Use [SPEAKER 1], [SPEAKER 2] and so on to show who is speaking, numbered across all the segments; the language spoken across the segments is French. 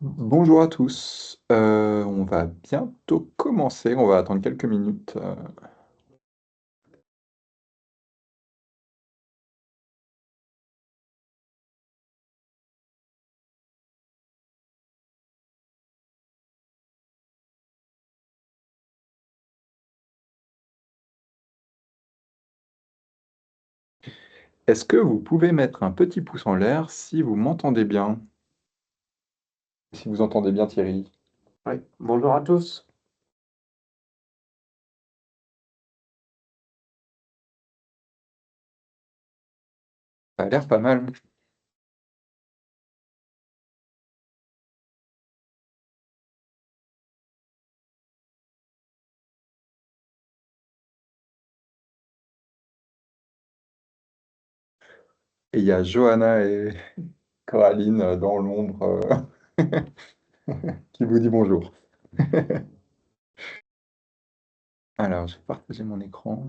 [SPEAKER 1] Bonjour à tous. On va bientôt commencer. On va attendre quelques minutes. Est-ce que vous pouvez mettre un petit pouce en l'air si vous m'entendez bien? Si vous entendez bien Thierry.
[SPEAKER 2] Oui, bonjour à tous.
[SPEAKER 1] Ça a l'air pas mal. Et il y a Johanna et Coraline dans l'ombre qui vous dit bonjour. Alors, je vais partager mon écran.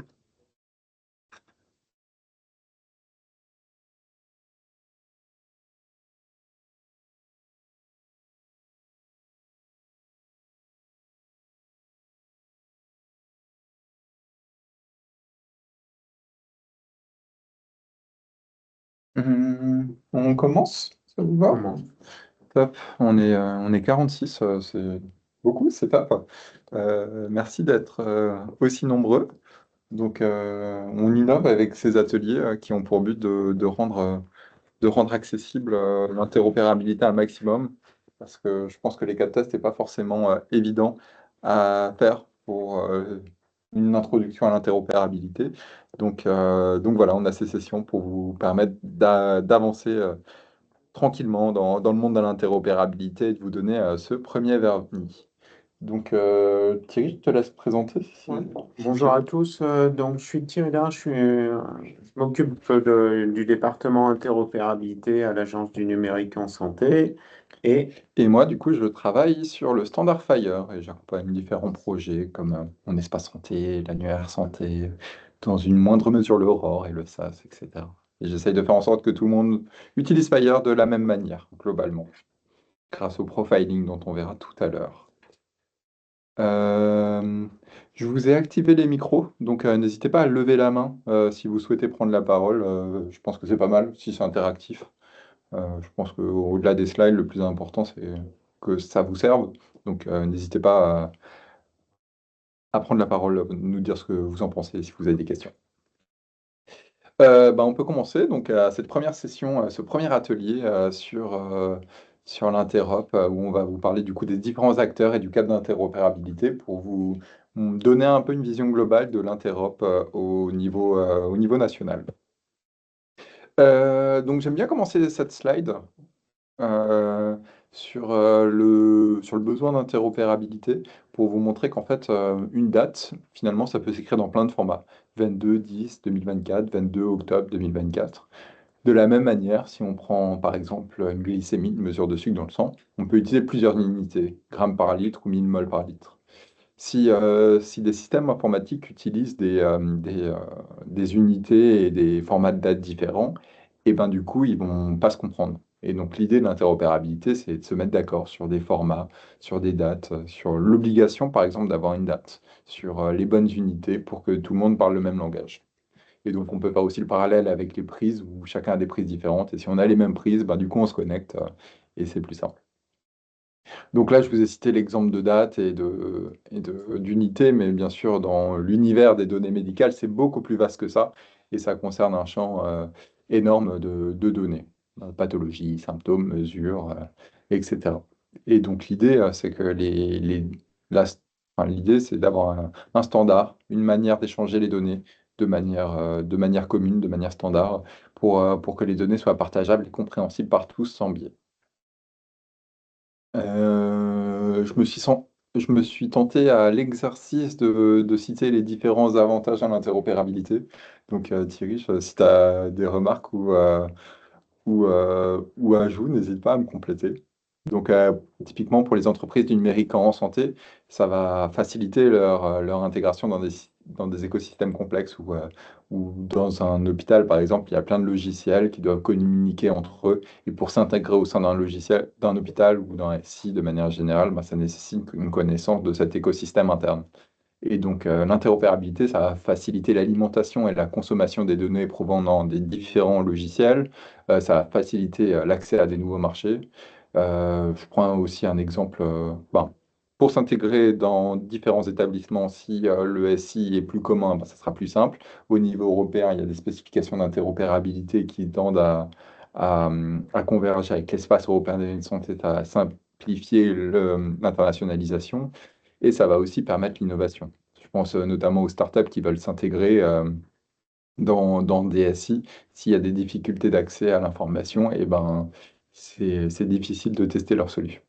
[SPEAKER 1] On commence? Ça vous va?
[SPEAKER 2] Comment?
[SPEAKER 1] Top. On est 46, c'est beaucoup, c'est top. Merci d'être aussi nombreux. Donc, on innove avec ces ateliers qui ont pour but de rendre accessible l'interopérabilité un maximum, parce que je pense que les cas de test n'est pas forcément évident à faire pour une introduction à l'interopérabilité. Donc voilà, on a ces sessions pour vous permettre d'avancer tranquillement dans le monde de l'interopérabilité et de vous donner ce premier vernis. Donc, Thierry, je te laisse présenter.
[SPEAKER 2] Ouais.
[SPEAKER 1] Si
[SPEAKER 2] Bonjour
[SPEAKER 1] tu
[SPEAKER 2] à
[SPEAKER 1] veux.
[SPEAKER 2] tous. Donc, je suis Thierry Lin, je m'occupe du département interopérabilité à l'Agence du numérique en santé. Et
[SPEAKER 1] Et moi, du coup, je travaille sur le standard Fire et j'accompagne différents projets comme mon espace santé, l'annuaire santé, dans une moindre mesure l'Aurore et le SAS, etc. Et j'essaye de faire en sorte que tout le monde utilise Fire de la même manière, globalement, grâce au profiling dont on verra tout à l'heure. Euh, je vous ai activé les micros, donc n'hésitez pas à lever la main si vous souhaitez prendre la parole. Je pense que c'est pas mal si c'est interactif. Je pense qu'au-delà des slides, le plus important, c'est que ça vous serve. Donc, n'hésitez pas à prendre la parole, nous dire ce que vous en pensez, si vous avez des questions. On peut commencer donc à cette première session, ce premier atelier sur l'interop, où on va vous parler du coup des différents acteurs et du cadre d'interopérabilité pour vous donner un peu une vision globale de l'interop au niveau national. Donc j'aime bien commencer cette slide euh, sur le besoin d'interopérabilité pour vous montrer qu'en fait, une date, finalement, ça peut s'écrire dans plein de formats. 22/10/2024, 22 octobre 2024. De la même manière, si on prend par exemple une glycémie, une mesure de sucre dans le sang, on peut utiliser plusieurs unités, grammes par litre ou millimol par litre. Si des systèmes informatiques utilisent des unités et des formats de dates différents, et ben du coup, ils vont pas se comprendre. Et donc, l'idée de l'interopérabilité, c'est de se mettre d'accord sur des formats, sur des dates, sur l'obligation, par exemple, d'avoir une date, sur les bonnes unités pour que tout le monde parle le même langage. Et donc, on peut faire aussi le parallèle avec les prises où chacun a des prises différentes. Et si on a les mêmes prises, ben, du coup, on se connecte et c'est plus simple. Donc là, je vous ai cité l'exemple de date d'unité, mais bien sûr, dans l'univers des données médicales, c'est beaucoup plus vaste que ça, et ça concerne un champ énorme de données, pathologies, symptômes, mesures, etc. Et donc l'idée, c'est que la- enfin, l'idée, c'est d'avoir un standard, une manière d'échanger les données de manière commune, de manière standard, pour que les données soient partageables et compréhensibles par tous sans biais. Je me suis tenté à l'exercice de citer les différents avantages à l'interopérabilité. Donc, Thierry, si tu as des remarques ou ajouts, n'hésite pas à me compléter. Donc, typiquement pour les entreprises du numérique en santé, ça va faciliter leur intégration dans des écosystèmes complexes ou dans un hôpital, par exemple, il y a plein de logiciels qui doivent communiquer entre eux. Et pour s'intégrer au sein d'un logiciel, d'un hôpital ou d'un SI de manière générale, bah, ça nécessite une connaissance de cet écosystème interne. Et donc, l'interopérabilité, ça va faciliter l'alimentation et la consommation des données provenant des différents logiciels. Ça va faciliter l'accès à des nouveaux marchés. Je prends aussi un exemple. Pour s'intégrer dans différents établissements, si le SI est plus commun, ça sera plus simple. Au niveau européen, il y a des spécifications d'interopérabilité qui tendent à converger avec l'espace européen des données de santé, à simplifier l'internationalisation. Et ça va aussi permettre l'innovation. Je pense notamment aux startups qui veulent s'intégrer dans des SI. S'il y a des difficultés d'accès à l'information, et ben, c'est difficile de tester leur solution.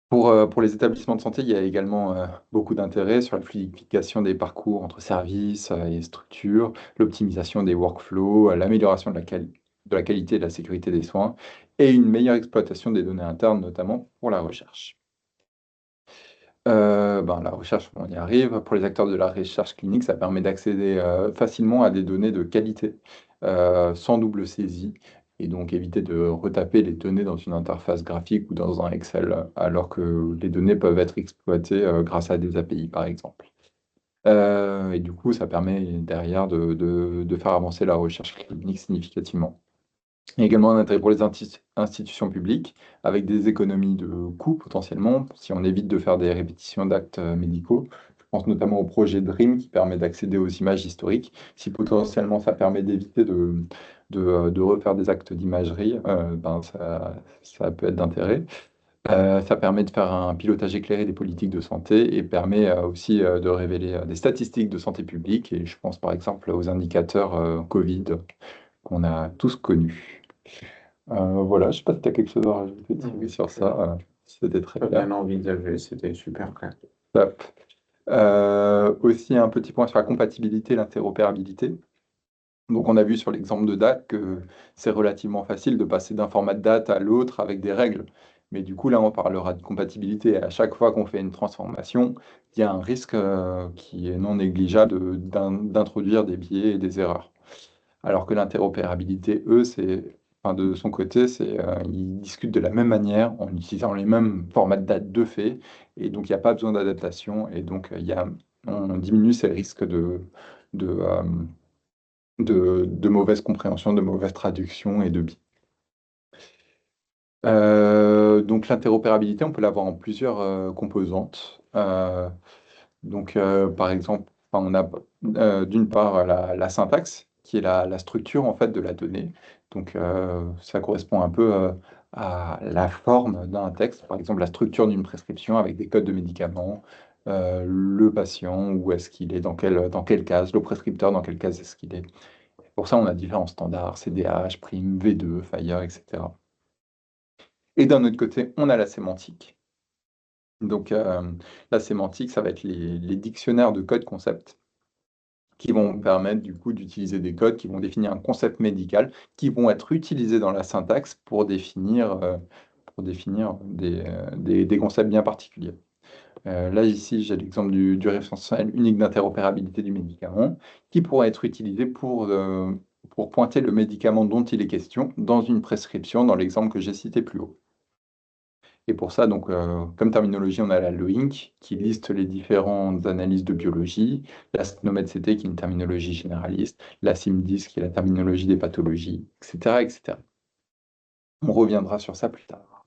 [SPEAKER 1] Pour les établissements de santé, il y a également beaucoup d'intérêt sur la fluidification des parcours entre services et structures, l'optimisation des workflows, l'amélioration de la qualité et de la sécurité des soins, et une meilleure exploitation des données internes, notamment pour la recherche. La recherche, on y arrive. Pour les acteurs de la recherche clinique, ça permet d'accéder facilement à des données de qualité, sans double saisie, et donc éviter de retaper les données dans une interface graphique ou dans un Excel, alors que les données peuvent être exploitées grâce à des API, par exemple. Et du coup, ça permet derrière de faire avancer la recherche clinique significativement. Il y a également un intérêt pour les institutions publiques, avec des économies de coûts potentiellement, si on évite de faire des répétitions d'actes médicaux. Je pense notamment au projet DREAM qui permet d'accéder aux images historiques. Si potentiellement ça permet d'éviter de refaire des actes d'imagerie, ça peut être d'intérêt. Ça permet de faire un pilotage éclairé des politiques de santé et permet aussi de révéler des statistiques de santé publique. Et je pense par exemple aux indicateurs Covid qu'on a tous connus. Voilà, je ne sais pas si tu as quelque chose à rajouter, Thierry, sur ça. C'était très
[SPEAKER 2] Pas
[SPEAKER 1] clair.
[SPEAKER 2] bien envisagé, c'était super clair.
[SPEAKER 1] Top. Aussi, un petit point sur la compatibilité et l'interopérabilité. Donc, on a vu sur l'exemple de date que c'est relativement facile de passer d'un format de date à l'autre avec des règles. Mais du coup, là, on parlera de compatibilité. Et à chaque fois qu'on fait une transformation, il y a un risque qui est non négligeable d'introduire des biais et des erreurs. Alors que l'interopérabilité, eux, de son côté, ils discutent de la même manière en utilisant les mêmes formats de date de fait, et donc il n'y a pas besoin d'adaptation, et donc on diminue ces risques de, euh, de mauvaise compréhension, de mauvaise traduction et de biais. Donc l'interopérabilité, on peut l'avoir en plusieurs composantes. Par exemple, on a d'une part la syntaxe, qui est la structure en fait de la donnée. Donc, ça correspond un peu à la forme d'un texte, par exemple la structure d'une prescription avec des codes de médicaments, le patient, où est-ce qu'il est, dans quelle case, le prescripteur, dans quelle case est-ce qu'il est. Pour ça, on a différents standards, CDH, Prime, V2, Fire, etc. Et d'un autre côté, on a la sémantique. Donc, la sémantique, ça va être les dictionnaires de codes concepts qui vont permettre du coup d'utiliser des codes qui vont définir un concept médical, qui vont être utilisés dans la syntaxe pour définir des concepts bien particuliers. Là, ici, j'ai l'exemple du référentiel unique d'interopérabilité du médicament, qui pourra être utilisé pour pointer le médicament dont il est question dans une prescription, dans l'exemple que j'ai cité plus haut. Et pour ça, donc, comme terminologie, on a la LOINC qui liste les différentes analyses de biologie, la SNOMED-CT qui est une terminologie généraliste, la SIMDIS qui est la terminologie des pathologies, etc., etc. On reviendra sur ça plus tard.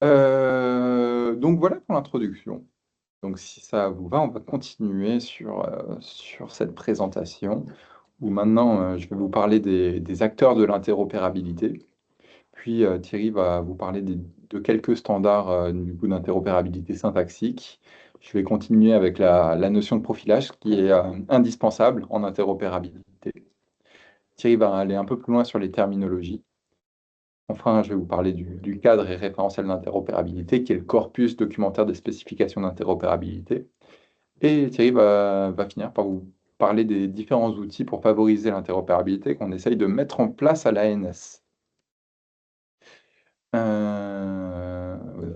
[SPEAKER 1] Donc voilà pour l'introduction. Donc si ça vous va, on va continuer sur cette présentation où maintenant je vais vous parler des acteurs de l'interopérabilité. Puis Thierry va vous parler de quelques standards du coup d'interopérabilité syntaxique. Je vais continuer avec la notion de profilage qui est indispensable en interopérabilité. Thierry va aller un peu plus loin sur les terminologies. Enfin, je vais vous parler du cadre et référentiel d'interopérabilité qui est le corpus documentaire des spécifications d'interopérabilité. Et Thierry va finir par vous parler des différents outils pour favoriser l'interopérabilité qu'on essaye de mettre en place à l'ANS.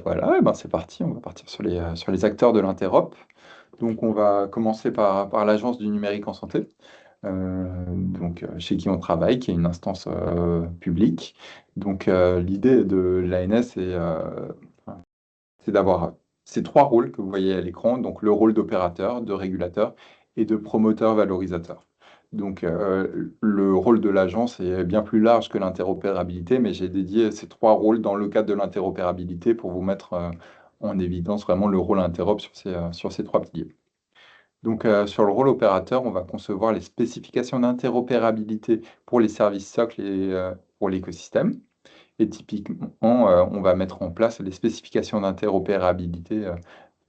[SPEAKER 1] Voilà, eh ben c'est parti, on va partir sur les acteurs de l'interop. Donc on va commencer par l'Agence du numérique en santé, chez qui on travaille, qui est une instance publique. L'idée de l'ANS c'est d'avoir ces trois rôles que vous voyez à l'écran, donc le rôle d'opérateur, de régulateur et de promoteur valorisateur. Le rôle de l'agence est bien plus large que l'interopérabilité, mais j'ai dédié ces trois rôles dans le cadre de l'interopérabilité pour vous mettre en évidence vraiment le rôle interop sur ces trois piliers. Sur le rôle opérateur, on va concevoir les spécifications d'interopérabilité pour les services socles et pour l'écosystème. Et typiquement, on va mettre en place les spécifications d'interopérabilité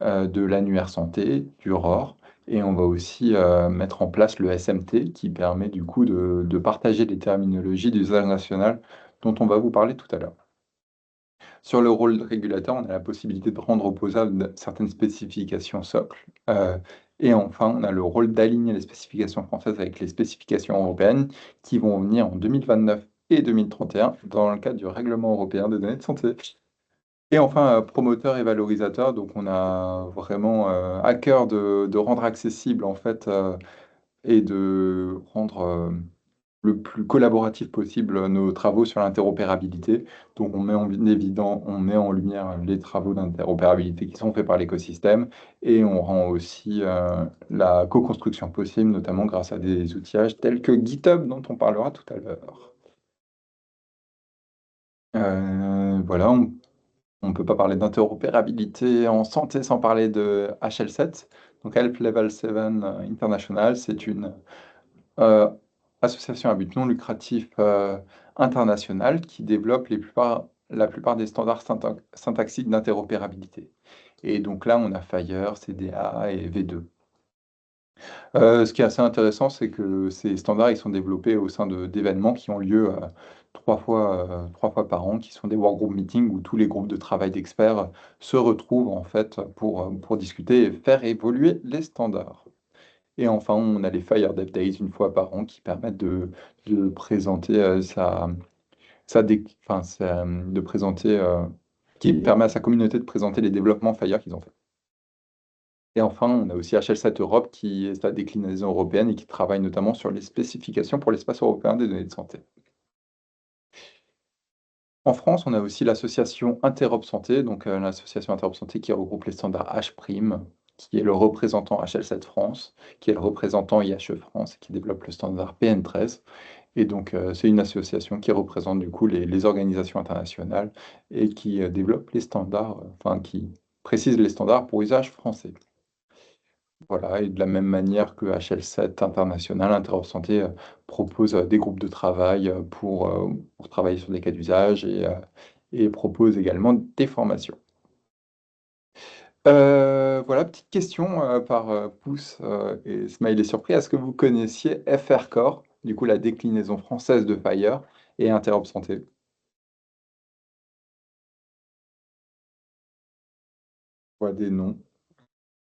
[SPEAKER 1] de l'annuaire santé, du ROR, et on va aussi mettre en place le SMT qui permet du coup de partager les terminologies d'usage national dont on va vous parler tout à l'heure. Sur le rôle de régulateur, on a la possibilité de rendre opposables certaines spécifications socles. Et enfin, on a le rôle d'aligner les spécifications françaises avec les spécifications européennes qui vont venir en 2029 et 2031 dans le cadre du règlement européen des données de santé. Et enfin, promoteur et valorisateur, donc on a vraiment à cœur de rendre accessible en fait et de rendre le plus collaboratif possible nos travaux sur l'interopérabilité. Donc on met en lumière les travaux d'interopérabilité qui sont faits par l'écosystème et on rend aussi la co-construction possible, notamment grâce à des outillages tels que GitHub dont on parlera tout à l'heure. Voilà, on ne peut pas parler d'interopérabilité en santé sans parler de HL7. Donc Health Level 7 International, c'est une euh, association à but non lucratif internationale qui développe la plupart des standards syntaxiques d'interopérabilité. Et donc là, on a Fire, CDA et V2. Ce qui est assez intéressant, c'est que ces standards, ils sont développés au sein d'événements qui ont lieu trois fois par an, qui sont des workgroup meetings où tous les groupes de travail d'experts se retrouvent en fait pour discuter et faire évoluer les standards. Et enfin, on a les Fire Dev Days une fois par an qui permettent de présenter de présenter, qui permet à sa communauté de présenter les développements Fire qu'ils ont fait. Et enfin, on a aussi HL7 Europe qui est sa déclinaison européenne et qui travaille notamment sur les spécifications pour l'espace européen des données de santé. En France, on a aussi l'association Interop Santé, l'association Interop Santé qui regroupe les standards H', qui est le représentant HL7 France, qui est le représentant IHE France et qui développe le standard PN13. C'est une association qui représente du coup les organisations internationales et qui développe les standards, qui précise les standards pour usage français. Voilà, et de la même manière que HL7 International, Interop Santé propose des groupes de travail pour travailler sur des cas d'usage et propose également des formations. Voilà, petite question par pouce et smiley surpris. Est-ce que vous connaissiez FR Core, du coup la déclinaison française de Fire et Interop Santé? Je vois des noms.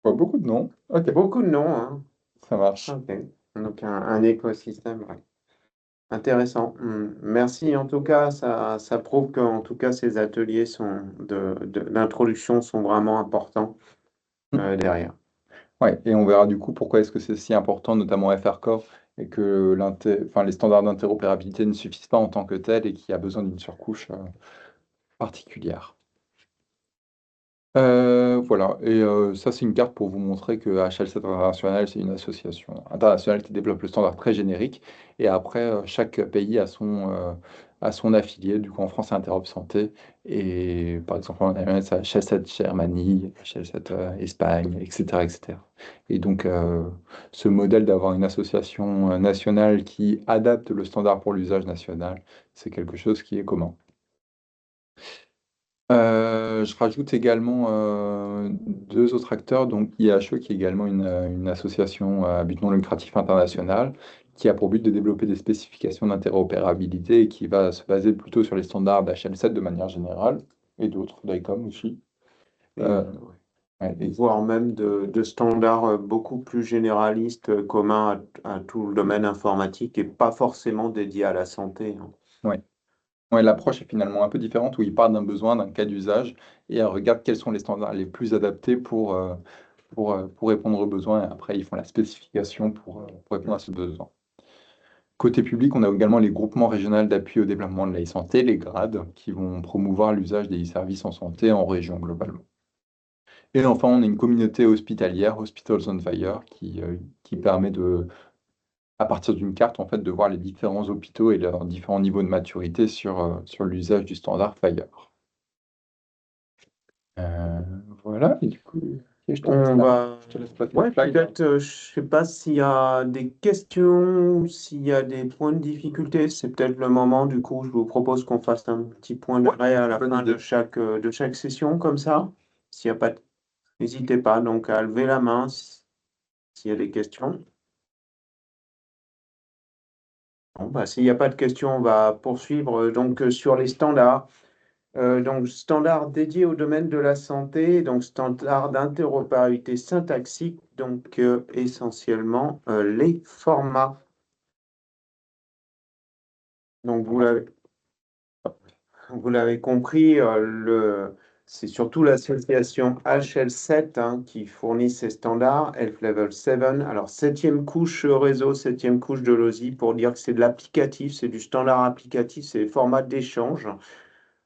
[SPEAKER 1] Je vois beaucoup de noms. Ok,
[SPEAKER 2] Beaucoup de noms, hein.
[SPEAKER 1] ça marche.
[SPEAKER 2] Ok. Donc un écosystème, ouais. Intéressant. Merci. En tout cas, ça prouve qu'en tout cas, ces ateliers d'introduction sont vraiment importants derrière.
[SPEAKER 1] Ouais, et on verra du coup pourquoi est-ce que c'est si important, notamment FR Core, et que les standards d'interopérabilité ne suffisent pas en tant que tels et qu'il y a besoin d'une surcouche particulière. Voilà, et ça c'est une carte pour vous montrer que HL7 International, c'est une association internationale qui développe le standard très générique. Et après, chaque pays a son affilié. Du coup, en France, c'est Interop Santé. Et par exemple, en Allemagne, c'est HL7 Germanie, HL7 Espagne, etc., etc. Et donc, ce modèle d'avoir une association nationale qui adapte le standard pour l'usage national, c'est quelque chose qui est commun. Je rajoute également deux autres acteurs, donc IHE, qui est également une association à but non lucratif international, qui a pour but de développer des spécifications d'interopérabilité et qui va se baser plutôt sur les standards d'HL7 de manière générale, et d'autres, d'ICOM aussi.
[SPEAKER 2] Et,
[SPEAKER 1] Euh, ouais,
[SPEAKER 2] voire même de standards beaucoup plus généralistes, communs à tout le domaine informatique et pas forcément dédiés à la santé, hein.
[SPEAKER 1] ouais. Ouais, l'approche est finalement un peu différente où il part d'un besoin, d'un cas d'usage et regarde quels sont les standards les plus adaptés pour répondre aux besoins et après ils font la spécification pour répondre à ce besoin. Côté public, on a également les groupements régionaux d'appui au développement de l'e-santé, les GRAD, qui vont promouvoir l'usage des services en santé en région globalement. Et enfin, on a une communauté hospitalière, Hospitals on Fire, qui permet à partir d'une carte, en fait, de voir les différents hôpitaux et leurs différents niveaux de maturité sur l'usage du standard Fire. Euh, voilà, et du coup, ok,
[SPEAKER 2] On va...
[SPEAKER 1] je te laisse passer le
[SPEAKER 2] Ouais,
[SPEAKER 1] slide.
[SPEAKER 2] peut-être, je sais pas s'il y a des questions, s'il y a des points de difficulté, c'est peut-être le moment. Du coup, je vous propose qu'on fasse un petit point d'arrêt à la
[SPEAKER 1] Bonne
[SPEAKER 2] fin
[SPEAKER 1] idée.
[SPEAKER 2] de chaque session, comme ça. S'il y a pas de... N'hésitez pas donc à lever la main s'il y a des questions. Bon, bah, s'il n'y a pas de questions, on va poursuivre sur les standards. Donc, standard dédié au domaine de la santé, donc standard d'interopérabilité syntaxique, donc essentiellement les formats. Donc, vous l'avez compris, c'est surtout l'association HL7 qui fournit ces standards, Health Level 7. Alors, septième couche réseau, septième couche de l'OSI, pour dire que c'est de l'applicatif, c'est du standard applicatif, c'est des formats d'échange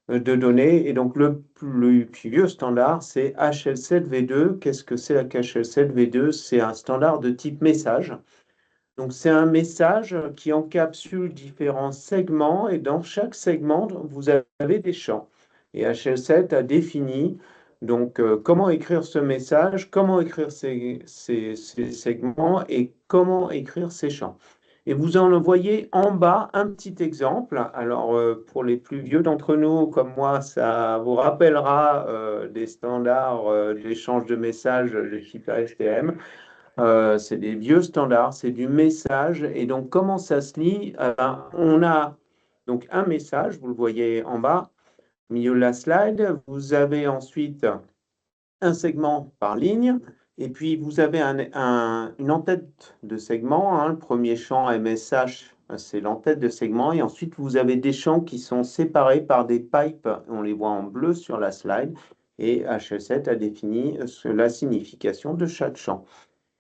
[SPEAKER 2] de données. Et donc, le plus vieux standard, c'est HL7V2. Qu'est-ce que c'est la HL7V2? C'est un standard de type message. Donc, c'est un message qui encapsule différents segments et dans chaque segment, vous avez des champs. Et HL7 a défini comment écrire ce message, comment écrire ces segments et comment écrire ces champs. Et vous en voyez en bas un petit exemple. Alors, pour les plus vieux d'entre nous, comme moi, ça vous rappellera des standards d'échange de messages de type ASTM. C'est des vieux standards, c'est du message. Et donc, comment ça se lit? On a donc un message, vous le voyez en bas, au milieu de la slide. Vous avez ensuite un segment par ligne. Et puis, vous avez une en-tête de segment. Le premier champ MSH, c'est l'en-tête de segment. Et ensuite, vous avez des champs qui sont séparés par des pipes. On les voit en bleu sur la slide. Et HL7 a défini la signification de chaque champ.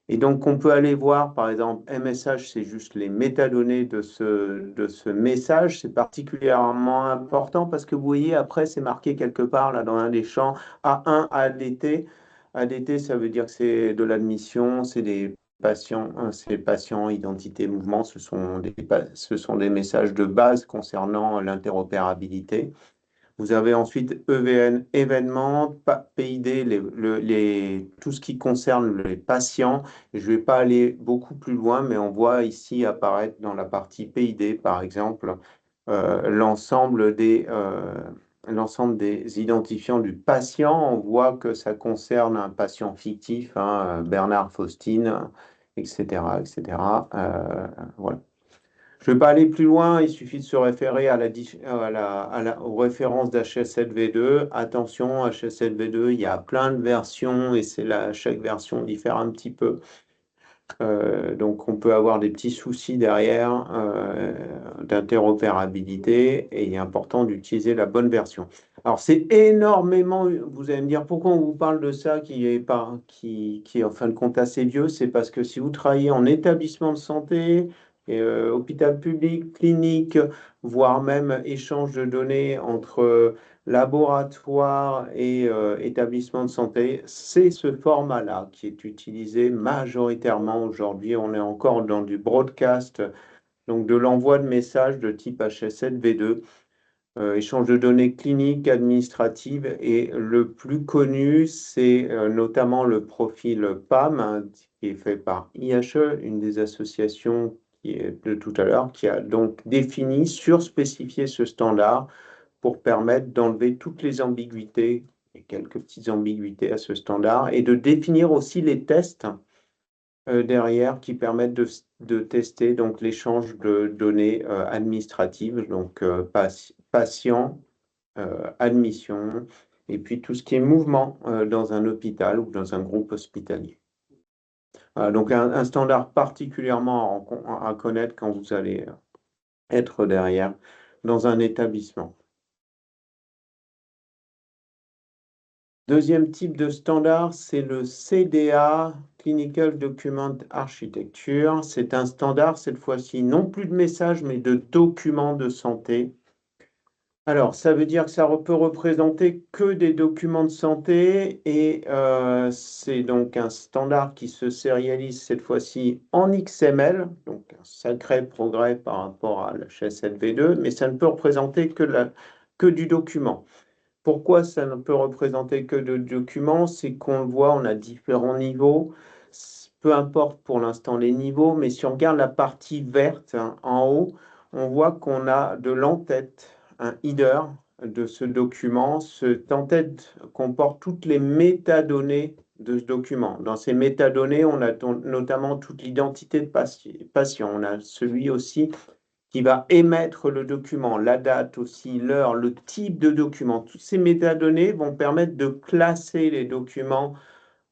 [SPEAKER 2] Et donc, on peut aller voir, par exemple, MSH, c'est juste les métadonnées de ce message. C'est particulièrement important parce que vous voyez, après, c'est marqué quelque part là dans un des champs A1 ADT. ADT, ça veut dire que c'est de l'admission, c'est des patients, c'est patients, identité, mouvement. Ce sont des messages de base concernant l'interopérabilité. Vous avez ensuite EVN, événements, PID, tout ce qui concerne les patients. Je ne vais pas aller beaucoup plus loin, mais on voit ici apparaître dans la partie PID, par exemple, l'ensemble des identifiants du patient. On voit que ça concerne un patient fictif, Bernard Faustine, etc., etc. Voilà. Je ne vais pas aller plus loin, il suffit de se référer aux références d'HL7V2. Attention, HL7V2, il y a plein de versions et chaque version diffère un petit peu. Donc, on peut avoir des petits soucis derrière d'interopérabilité et il est important d'utiliser la bonne version. Alors, c'est énormément, vous allez me dire pourquoi on vous parle de ça qui est en fin de compte assez vieux, c'est parce que si vous travaillez en établissement de santé, hôpital public, clinique, voire même échange de données entre laboratoire et établissement de santé, c'est ce format-là qui est utilisé majoritairement aujourd'hui. On est encore dans du broadcast, donc de l'envoi de messages de type HL7V2, échange de données cliniques, administratives, et le plus connu, c'est notamment le profil PAM, qui est fait par IHE, une des associations qui est de tout à l'heure, qui a donc défini, surspécifié ce standard pour permettre d'enlever toutes les ambiguïtés et quelques petites ambiguïtés à ce standard et de définir aussi les tests derrière qui permettent de tester donc l'échange de données administratives, donc patient, admission, et puis tout ce qui est mouvement dans un hôpital ou dans un groupe hospitalier. Voilà, donc un standard particulièrement à connaître quand vous allez être derrière dans un établissement. Deuxième type de standard, c'est le CDA, Clinical Document Architecture. C'est un standard, cette fois-ci, non plus de messages, mais de documents de santé. Alors, ça veut dire que ça peut représenter que des documents de santé et c'est donc un standard qui se sérialise cette fois-ci en XML, donc un sacré progrès par rapport à l'HSLV2, mais ça ne peut représenter que du document. Pourquoi ça ne peut représenter que de documents? C'est qu'on le voit, on a différents niveaux. Peu importe pour l'instant les niveaux, mais si on regarde la partie verte hein, en haut, on voit qu'on a de l'entête, un header de ce document. Cet en-tête comporte toutes les métadonnées de ce document. Dans ces métadonnées, on a notamment toute l'identité de patient. On a celui aussi qui va émettre le document, la date aussi, l'heure, le type de document. Toutes ces métadonnées vont permettre de classer les documents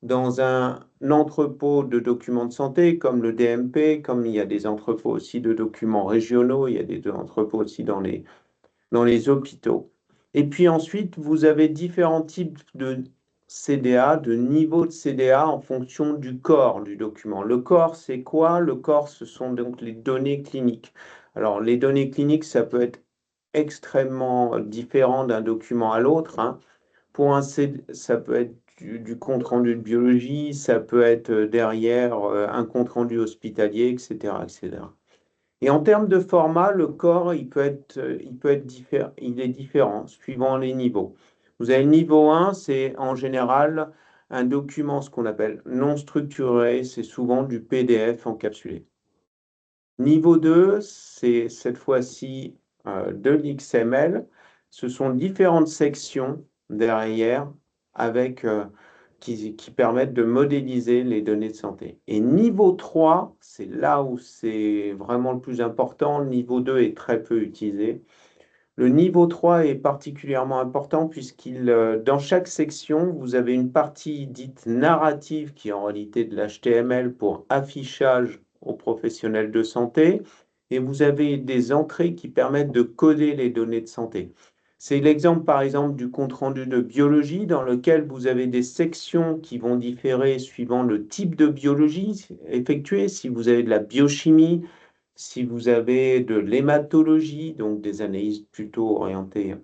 [SPEAKER 2] dans un entrepôt de documents de santé comme le DMP, comme il y a des entrepôts aussi de documents régionaux, il y a des entrepôts aussi dans les hôpitaux. Et puis ensuite, vous avez différents types de CDA, de niveaux de CDA en fonction du corps du document. Le corps, c'est quoi? Le corps, ce sont donc les données cliniques. Alors, les données cliniques, ça peut être extrêmement différent d'un document à l'autre. Hein. Pour un ça peut être du compte-rendu de biologie, ça peut être derrière un compte-rendu hospitalier, etc., etc. Et en termes de format, le corps, il est différent suivant les niveaux. Vous avez le niveau 1, c'est en général un document, ce qu'on appelle non structuré, c'est souvent du PDF encapsulé. Niveau 2, c'est cette fois-ci de l'XML. Ce sont différentes sections derrière avec qui permettent de modéliser les données de santé. Et niveau 3, c'est là où c'est vraiment le plus important. Le niveau 2 est très peu utilisé. Le niveau 3 est particulièrement important dans chaque section, vous avez une partie dite narrative qui est en réalité de l'HTML pour affichage aux professionnels de santé et vous avez des entrées qui permettent de coder les données de santé. C'est l'exemple, par exemple, du compte-rendu de biologie dans lequel vous avez des sections qui vont différer suivant le type de biologie effectuée. Si vous avez de la biochimie, si vous avez de l'hématologie, donc des analyses plutôt orientées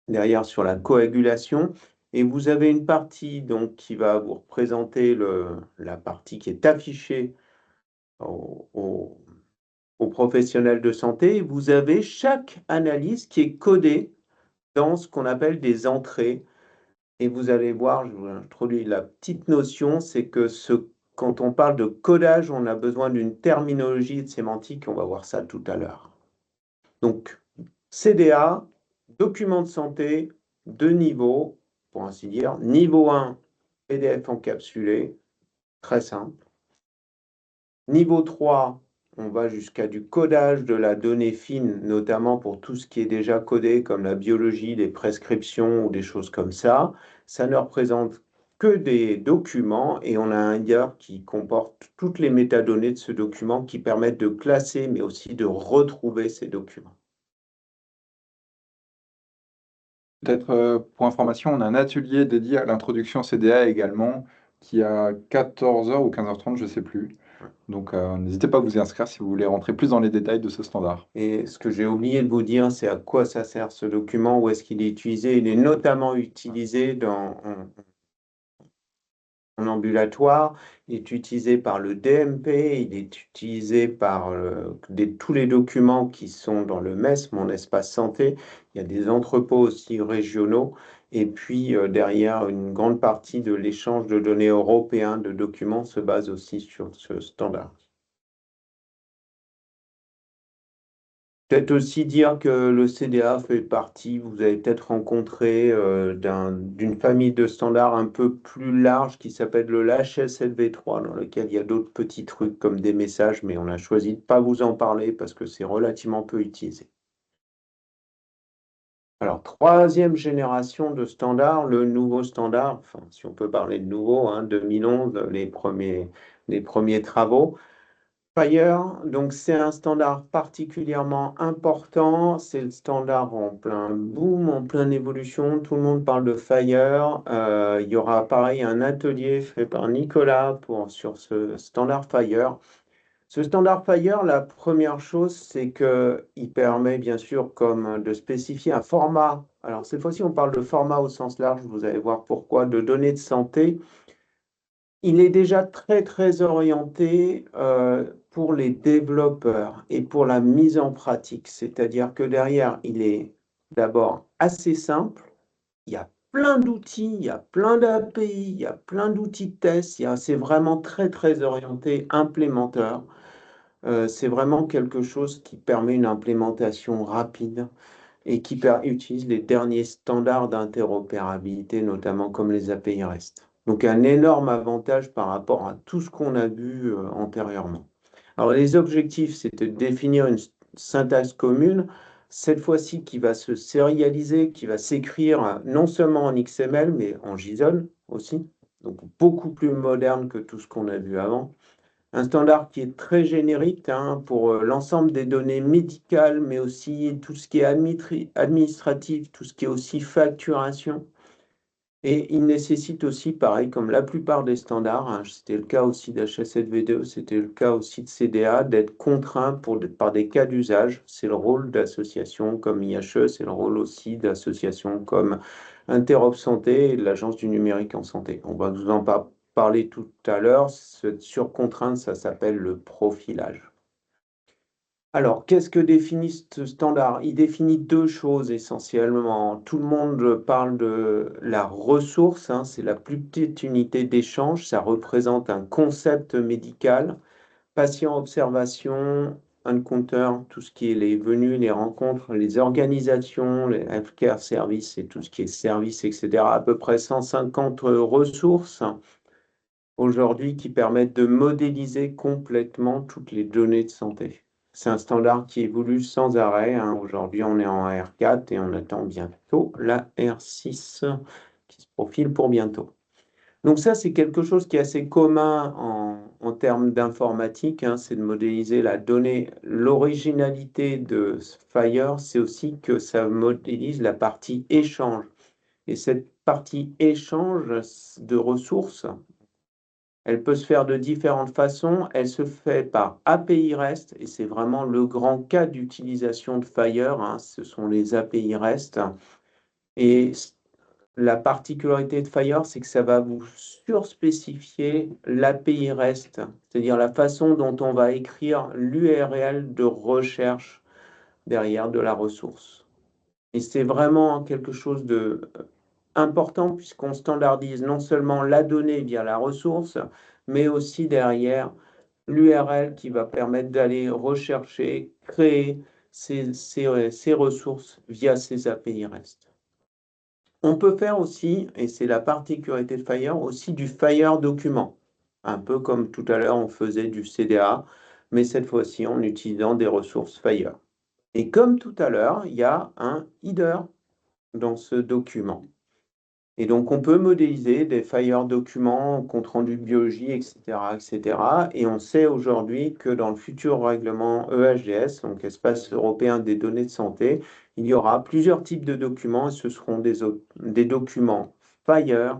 [SPEAKER 2] derrière sur la coagulation, et vous avez une partie donc, qui va vous représenter la partie qui est affichée aux professionnels de santé, vous avez chaque analyse qui est codée dans ce qu'on appelle des entrées. Et vous allez voir, je vous introduis la petite notion, c'est que quand on parle de codage, on a besoin d'une terminologie de sémantique, on va voir ça tout à l'heure. Donc, CDA, document de santé, deux niveaux, pour ainsi dire. Niveau 1, PDF encapsulé, très simple. Niveau 3, on va jusqu'à du codage de la donnée fine, notamment pour tout ce qui est déjà codé, comme la biologie, les prescriptions ou des choses comme ça. Ça ne représente que des documents et on a un header qui comporte toutes les métadonnées de ce document qui permettent de classer, mais aussi de retrouver ces documents.
[SPEAKER 1] Peut-être pour information, on a un atelier dédié à l'introduction CDA également, qui a 14h ou 15h30, je ne sais plus. Donc n'hésitez pas à vous y inscrire si vous voulez rentrer plus dans les détails de ce standard.
[SPEAKER 2] Et ce que j'ai oublié de vous dire, c'est à quoi ça sert ce document, où est-ce qu'il est utilisé. Il est notamment utilisé en ambulatoire, il est utilisé par le DMP, il est utilisé par tous les documents qui sont dans le MES, mon espace santé. Il y a des entrepôts aussi régionaux. Et puis derrière, une grande partie de l'échange de données européens de documents se base aussi sur ce standard. Peut-être aussi dire que le CDA fait partie, vous avez peut-être rencontré d'une famille de standards un peu plus large qui s'appelle le HSLV3, dans lequel il y a d'autres petits trucs comme des messages, mais on a choisi de ne pas vous en parler parce que c'est relativement peu utilisé. Alors, troisième génération de standards, le nouveau standard, enfin, si on peut parler de nouveau, hein, 2011, les premiers travaux. Fire, donc c'est un standard particulièrement important, c'est le standard en plein boom, en pleine évolution, tout le monde parle de Fire. Il y aura pareil un atelier fait par Nicolas sur ce standard Fire. Ce standard Fire, la première chose, c'est qu'il permet bien sûr comme de spécifier un format. Alors cette fois-ci, on parle de format au sens large, vous allez voir pourquoi, de données de santé. Il est déjà très très orienté pour les développeurs et pour la mise en pratique. C'est-à-dire que derrière, il est d'abord assez simple. Il y a plein d'outils, il y a plein d'API, il y a plein d'outils de test. C'est vraiment très très orienté implémenteur. C'est vraiment quelque chose qui permet une implémentation rapide et qui utilise les derniers standards d'interopérabilité, notamment comme les API REST. Donc un énorme avantage par rapport à tout ce qu'on a vu antérieurement. Alors les objectifs, c'est de définir une syntaxe commune, cette fois-ci qui va se sérialiser, qui va s'écrire non seulement en XML, mais en JSON aussi, donc beaucoup plus moderne que tout ce qu'on a vu avant. Un standard qui est très générique pour l'ensemble des données médicales, mais aussi tout ce qui est administratif, tout ce qui est aussi facturation. Et il nécessite aussi, pareil, comme la plupart des standards, c'était le cas aussi d'HS7V2, c'était le cas aussi de CDA, d'être contraint par des cas d'usage. C'est le rôle d'associations comme IHE, c'est le rôle aussi d'associations comme Interop Santé et de l'Agence du numérique en santé. On va vous en parler tout à l'heure. Cette surcontrainte, ça s'appelle le profilage. Alors, qu'est-ce que définit ce standard? Il définit deux choses essentiellement. Tout le monde parle de la ressource, c'est la plus petite unité d'échange, ça représente un concept médical, patient observation, un compteur, tout ce qui est les venues, les rencontres, les organisations, les healthcare services et tout ce qui est service, etc. À peu près 150 ressources aujourd'hui qui permettent de modéliser complètement toutes les données de santé. C'est un standard qui évolue sans arrêt. Aujourd'hui, on est en R4 et on attend bientôt la R6 qui se profile pour bientôt. Donc ça, c'est quelque chose qui est assez commun en termes d'informatique, c'est de modéliser la donnée. L'originalité de Fire, c'est aussi que ça modélise la partie échange. Et cette partie échange de ressources, elle peut se faire de différentes façons. Elle se fait par API REST, et c'est vraiment le grand cas d'utilisation de Fire, ce sont les API REST. Et la particularité de Fire, c'est que ça va vous surspécifier l'API REST, c'est-à-dire la façon dont on va écrire l'URL de recherche derrière de la ressource. Et c'est vraiment quelque chose de important puisqu'on standardise non seulement la donnée via la ressource, mais aussi derrière l'URL qui va permettre d'aller rechercher, créer ces ressources via ces API REST. On peut faire aussi, et c'est la particularité de Fire, aussi du Fire document. Un peu comme tout à l'heure, on faisait du CDA, mais cette fois-ci en utilisant des ressources Fire. Et comme tout à l'heure, il y a un header dans ce document. Et donc, on peut modéliser des Fire documents, compte rendu de biologie, etc., etc. Et on sait aujourd'hui que dans le futur règlement EHDS, donc Espace européen des données de santé, il y aura plusieurs types de documents et ce seront des documents Fire,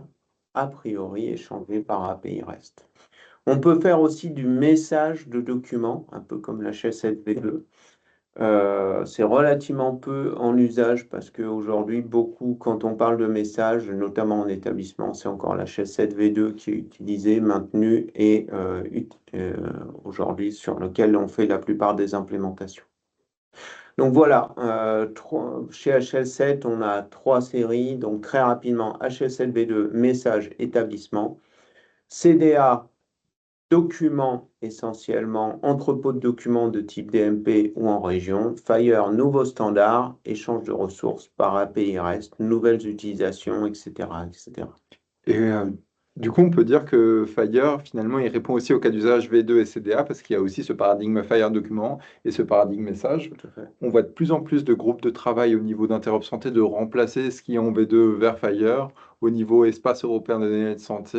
[SPEAKER 2] a priori échangés par API REST. On peut faire aussi du message de documents, un peu comme l'HS7V2. C'est relativement peu en usage parce qu'aujourd'hui, beaucoup, quand on parle de messages, notamment en établissement, c'est encore la chaise 7V2 qui est utilisée, maintenue et aujourd'hui sur lequel on fait la plupart des implémentations. Donc voilà, chez HL7, on a trois séries. Donc très rapidement, HL7V2, message établissement, CDA, documents essentiellement, entrepôt de documents de type DMP ou en région, Fire, nouveau standard, échange de ressources par API REST, nouvelles utilisations, etc. etc.
[SPEAKER 1] Et du coup, on peut dire que Fire, finalement, il répond aussi au cas d'usage V2 et CDA parce qu'il y a aussi ce paradigme Fire document et ce paradigme message.
[SPEAKER 2] Tout à fait.
[SPEAKER 1] On voit de plus en plus de groupes de travail au niveau d'Interop Santé de remplacer ce qui est en V2 vers Fire au niveau espace européen des données de santé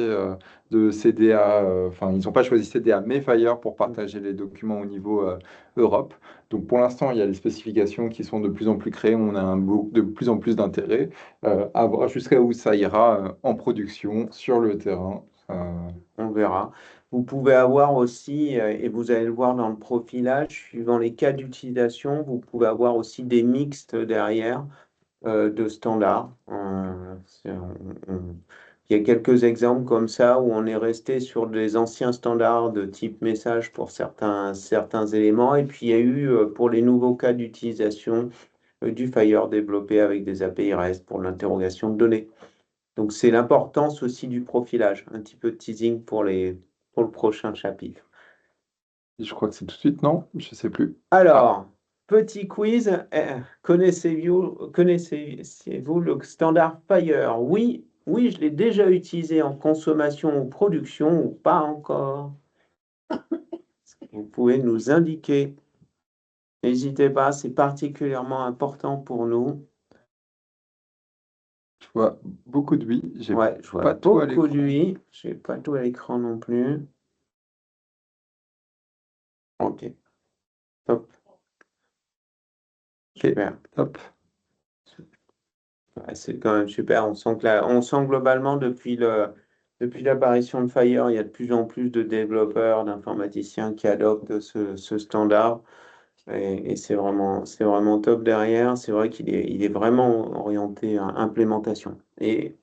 [SPEAKER 1] de CDA. Enfin, ils n'ont pas choisi CDA, mais Fire pour partager les documents au niveau Europe. Donc pour l'instant, il y a les spécifications qui sont de plus en plus créées. On a de plus en plus d'intérêt à voir jusqu'à où ça ira en production, sur le terrain.
[SPEAKER 2] On verra. Vous pouvez avoir aussi, et vous allez le voir dans le profilage, suivant les cas d'utilisation, vous pouvez avoir aussi des mixtes derrière de standards. Il y a quelques exemples comme ça où on est resté sur des anciens standards de type message pour certains éléments. Et puis il y a eu pour les nouveaux cas d'utilisation du Fire développé avec des API REST pour l'interrogation de données. Donc c'est l'importance aussi du profilage. Un petit peu de teasing pour le prochain chapitre.
[SPEAKER 1] Je crois que c'est tout de suite, non? Je sais plus. Ah,
[SPEAKER 2] Alors, petit quiz. Connaissez-vous le standard Fire? Oui, oui, je l'ai déjà utilisé en consommation ou production ou pas encore. Vous pouvez nous indiquer. N'hésitez pas, c'est particulièrement important pour nous.
[SPEAKER 1] je vois beaucoup de oui. J'ai
[SPEAKER 2] Ouais, je vois
[SPEAKER 1] pas tout à
[SPEAKER 2] beaucoup de
[SPEAKER 1] l'écran.
[SPEAKER 2] oui. Je n'ai pas tout à l'écran non plus. Ok, top,
[SPEAKER 1] Ok,
[SPEAKER 2] super.
[SPEAKER 1] top.
[SPEAKER 2] Ouais, c'est quand même super. On sent globalement depuis l'apparition de Fire, il y a de plus en plus de développeurs, d'informaticiens qui adoptent ce standard. Et c'est vraiment top derrière. C'est vrai il est vraiment orienté à implémentation et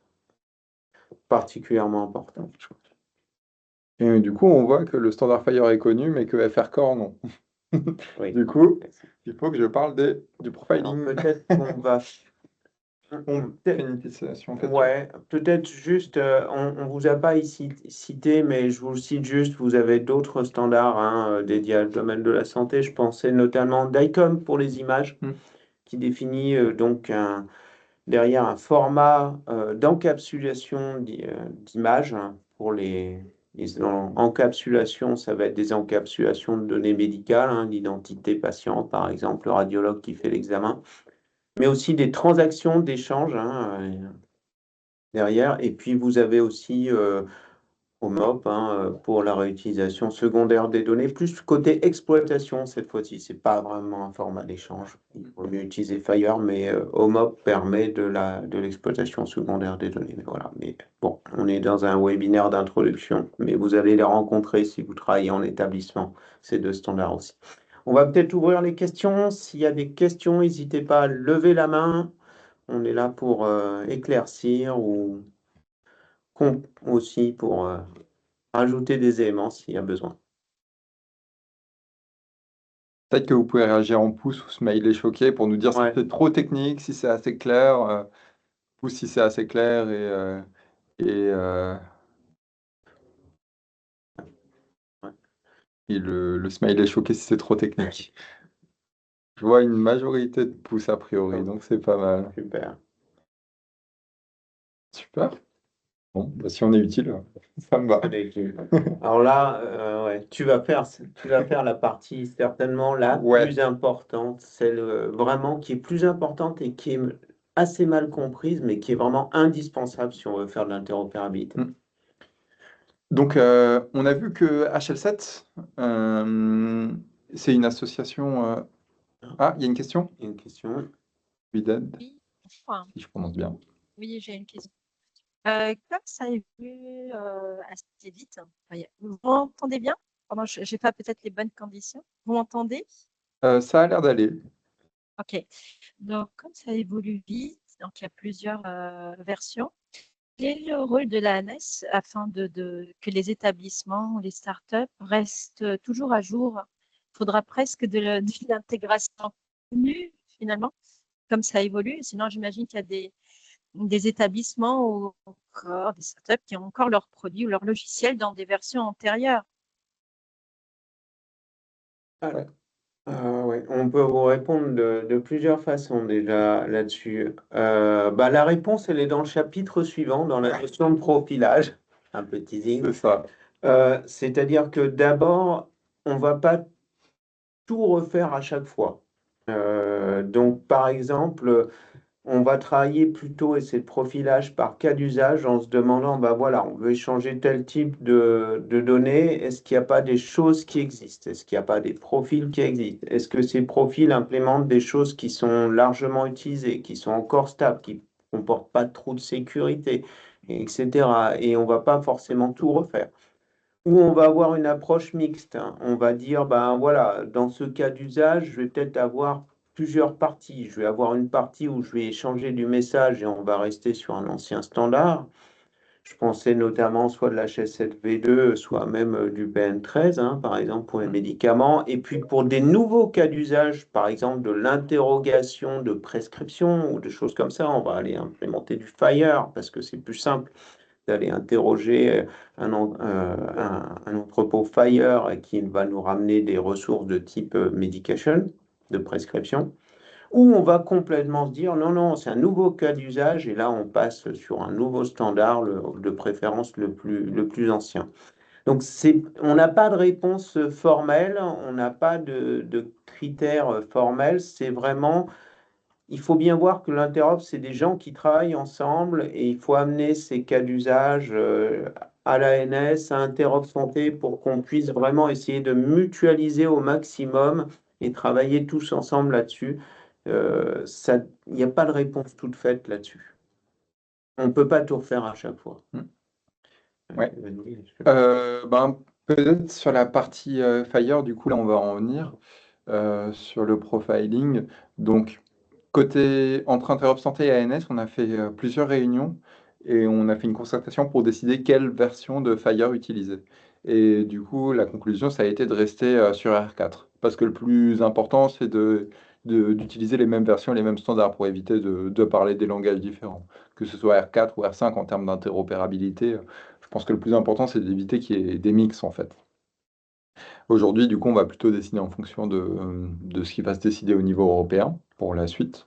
[SPEAKER 2] particulièrement important.
[SPEAKER 1] Et du coup, on voit que le standard Fire est connu, mais que FR Core, non.
[SPEAKER 2] Oui.
[SPEAKER 1] Du coup, il faut que je parle du
[SPEAKER 2] Alors
[SPEAKER 1] profiling.
[SPEAKER 2] peut-être qu'on va.
[SPEAKER 1] On fait
[SPEAKER 2] Peut-être.
[SPEAKER 1] une utilisation, en fait.
[SPEAKER 2] Ouais, peut-être juste, on vous a pas ici cité, mais je vous le cite juste, vous avez d'autres standards hein, dédiés à le domaine de la santé. Je pensais notamment DICOM pour les images,
[SPEAKER 1] Hmm.
[SPEAKER 2] qui définit donc derrière un format d'encapsulation d'images hein, pour encapsulations, ça va être des encapsulations de données médicales, hein, l'identité patiente par exemple, le radiologue qui fait l'examen, mais aussi des transactions d'échange. Hein, derrière. Et puis, vous avez aussi OMOP hein, pour la réutilisation secondaire des données, plus côté exploitation cette fois-ci. C'est pas vraiment un format d'échange. Il vaut mieux utiliser Fire, mais OMOP permet de l'exploitation secondaire des données. Mais voilà. Mais bon, on est dans un webinaire d'introduction, mais vous allez les rencontrer si vous travaillez en établissement, ces deux standards aussi. On va peut-être ouvrir les questions. S'il y a des questions, n'hésitez pas à lever la main. On est là pour éclaircir ou aussi pour rajouter des éléments s'il y a besoin.
[SPEAKER 1] Peut-être que vous pouvez réagir en pouce ou smiley choqué pour nous dire si
[SPEAKER 2] Ouais,
[SPEAKER 1] c'est trop technique, si c'est assez clair, ou si c'est assez clair et, euh,
[SPEAKER 2] ouais,
[SPEAKER 1] et le smiley choqué si c'est trop technique. Je vois une majorité de pouces a priori,
[SPEAKER 2] top,
[SPEAKER 1] donc c'est pas mal.
[SPEAKER 2] super.
[SPEAKER 1] Super. Bon, bah, si on est utile, ça me va.
[SPEAKER 2] Alors là, ouais, tu vas faire la partie certainement la
[SPEAKER 1] Ouais.
[SPEAKER 2] plus importante, celle vraiment qui est plus importante et qui est assez mal comprise, mais qui est vraiment indispensable si on veut faire de l'interopérabilité.
[SPEAKER 1] Mm. Donc, on a vu que HL7, c'est une association. Ah, il y a une question?
[SPEAKER 2] Il y a une question.
[SPEAKER 1] Wided,
[SPEAKER 3] Oui, enfin,
[SPEAKER 1] si je prononce bien.
[SPEAKER 3] oui, j'ai une question. Comme ça évolue assez vite, vous m'entendez bien? Pardon, je n'ai pas peut-être les bonnes conditions. Vous m'entendez?
[SPEAKER 1] Ça a l'air d'aller.
[SPEAKER 3] Ok. Donc, comme ça évolue vite, donc il y a plusieurs versions. Quel est le rôle de la l'ANS afin que les établissements, les startups restent toujours à jour? Il faudra presque de l'intégration continue, finalement, comme ça évolue. Sinon, j'imagine qu'il y a des établissements ou encore des startups qui ont encore leurs produits ou leurs logiciels dans des versions antérieures.
[SPEAKER 2] Alors, ouais, on peut vous répondre de plusieurs façons déjà là-dessus. Bah, la réponse, elle est dans le chapitre suivant, dans la notion de profilage, un peu teasing.
[SPEAKER 1] C'est ça.
[SPEAKER 2] C'est-à-dire que d'abord, on va pas tout refaire à chaque fois. Donc, par exemple, on va travailler plutôt, et c'est le profilage par cas d'usage, en se demandant, bah voilà, on veut échanger tel type de données, est-ce qu'il n'y a pas des choses qui existent? Est-ce qu'il n'y a pas des profils qui existent? Est-ce que ces profils implémentent des choses qui sont largement utilisées, qui sont encore stables, qui ne comportent pas trop de sécurité, etc. Et on ne va pas forcément tout refaire. Ou on va avoir une approche mixte, hein. On va dire, ben voilà, dans ce cas d'usage, je vais peut-être avoir plusieurs parties. Je vais avoir une partie où je vais échanger du message et on va rester sur un ancien standard. Je pensais notamment soit de l'HL7V2, soit même du PN13, hein, par exemple pour les médicaments. Et puis pour des nouveaux cas d'usage, par exemple de l'interrogation de prescription ou de choses comme ça, on va aller implémenter du FHIR parce que c'est plus simple d'aller interroger un entrepôt FHIR qui va nous ramener des ressources de type medication, de prescription, ou on va complètement se dire non, non, c'est un nouveau cas d'usage et là on passe sur un nouveau standard, de préférence le plus ancien. Donc on n'a pas de réponse formelle, on n'a pas de critères formels, c'est vraiment il faut bien voir que l'interop, c'est des gens qui travaillent ensemble et il faut amener ces cas d'usage à l'ANS, à Interop Santé, pour qu'on puisse vraiment essayer de mutualiser au maximum et travailler tous ensemble là-dessus. Il n'y a pas de réponse toute faite là-dessus. On ne peut pas tout refaire à chaque fois.
[SPEAKER 1] Ouais. Ben, peut-être sur la partie Fire, du coup, là, on va en venir sur le profiling. Donc, côté entre Interop Santé et ANS, on a fait plusieurs réunions et on a fait une concertation pour décider quelle version de Fire utiliser. Et du coup, la conclusion, ça a été de rester sur R4. Parce que le plus important, c'est d'utiliser les mêmes versions, les mêmes standards pour éviter de parler des langages différents. Que ce soit R4 ou R5 en termes d'interopérabilité, je pense que le plus important, c'est d'éviter qu'il y ait des mix en fait. Aujourd'hui, du coup, on va plutôt décider en fonction de ce qui va se décider au niveau européen pour la suite.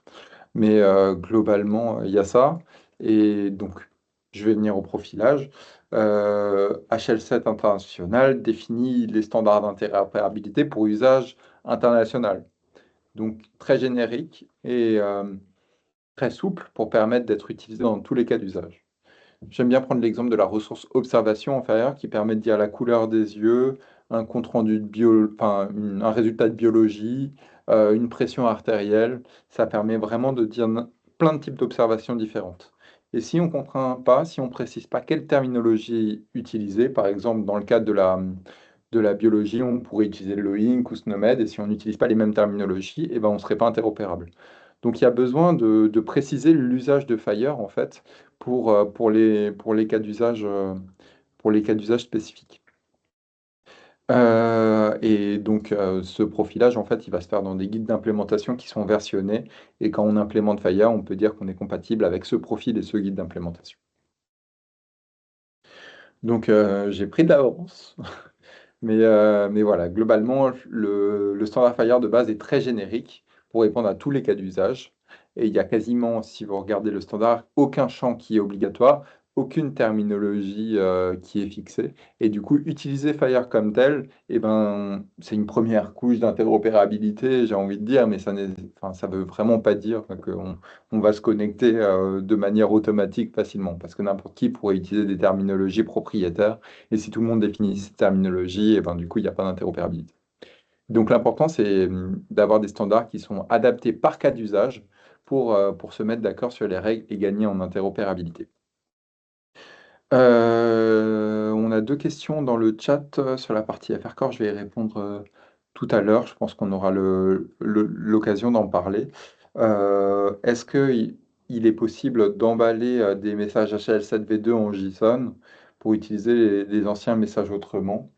[SPEAKER 1] Mais globalement, il y a ça. Et donc, je vais venir au profilage. HL7 international définit les standards d'interopérabilité pour usage international. Donc, très générique et très souple pour permettre d'être utilisé dans tous les cas d'usage. J'aime bien prendre l'exemple de la ressource observation inférieure qui permet de dire la couleur des yeux, un compte rendu de enfin, un résultat de biologie, une pression artérielle. Ça permet vraiment de dire plein de types d'observations différentes. Et si on ne contraint pas, si on ne précise pas quelle terminologie utiliser, par exemple dans le cadre de la biologie, on pourrait utiliser le LOINC ou SNOMED, et si on n'utilise pas les mêmes terminologies, eh ben, on ne serait pas interopérable. Donc il y a besoin de préciser l'usage de Fire en fait pour les cas d'usage spécifiques. Et donc ce profilage en fait il va se faire dans des guides d'implémentation qui sont versionnés et quand on implémente Fire on peut dire qu'on est compatible avec ce profil et ce guide d'implémentation. Donc j'ai pris de l'avance. Mais voilà, globalement, le standard Fire de base est très générique pour répondre à tous les cas d'usage. Et il y a quasiment, si vous regardez le standard, aucun champ qui est obligatoire, aucune terminologie qui est fixée. Et du coup, utiliser Fire comme tel, eh ben, c'est une première couche d'interopérabilité, j'ai envie de dire, mais enfin, ça veut vraiment pas dire qu'on va se connecter de manière automatique facilement, parce que n'importe qui pourrait utiliser des terminologies propriétaires et si tout le monde définit cette terminologie, et ben, du coup, il n'y a pas d'interopérabilité. Donc l'important, c'est d'avoir des standards qui sont adaptés par cas d'usage pour se mettre d'accord sur les règles et gagner en interopérabilité. On a deux questions dans le chat sur la partie FR Core. Je vais y répondre tout à l'heure. Je pense qu'on aura l'occasion d'en parler. Est-ce qu'il est possible d'emballer des messages HL7V2 en JSON pour utiliser les anciens messages autrement?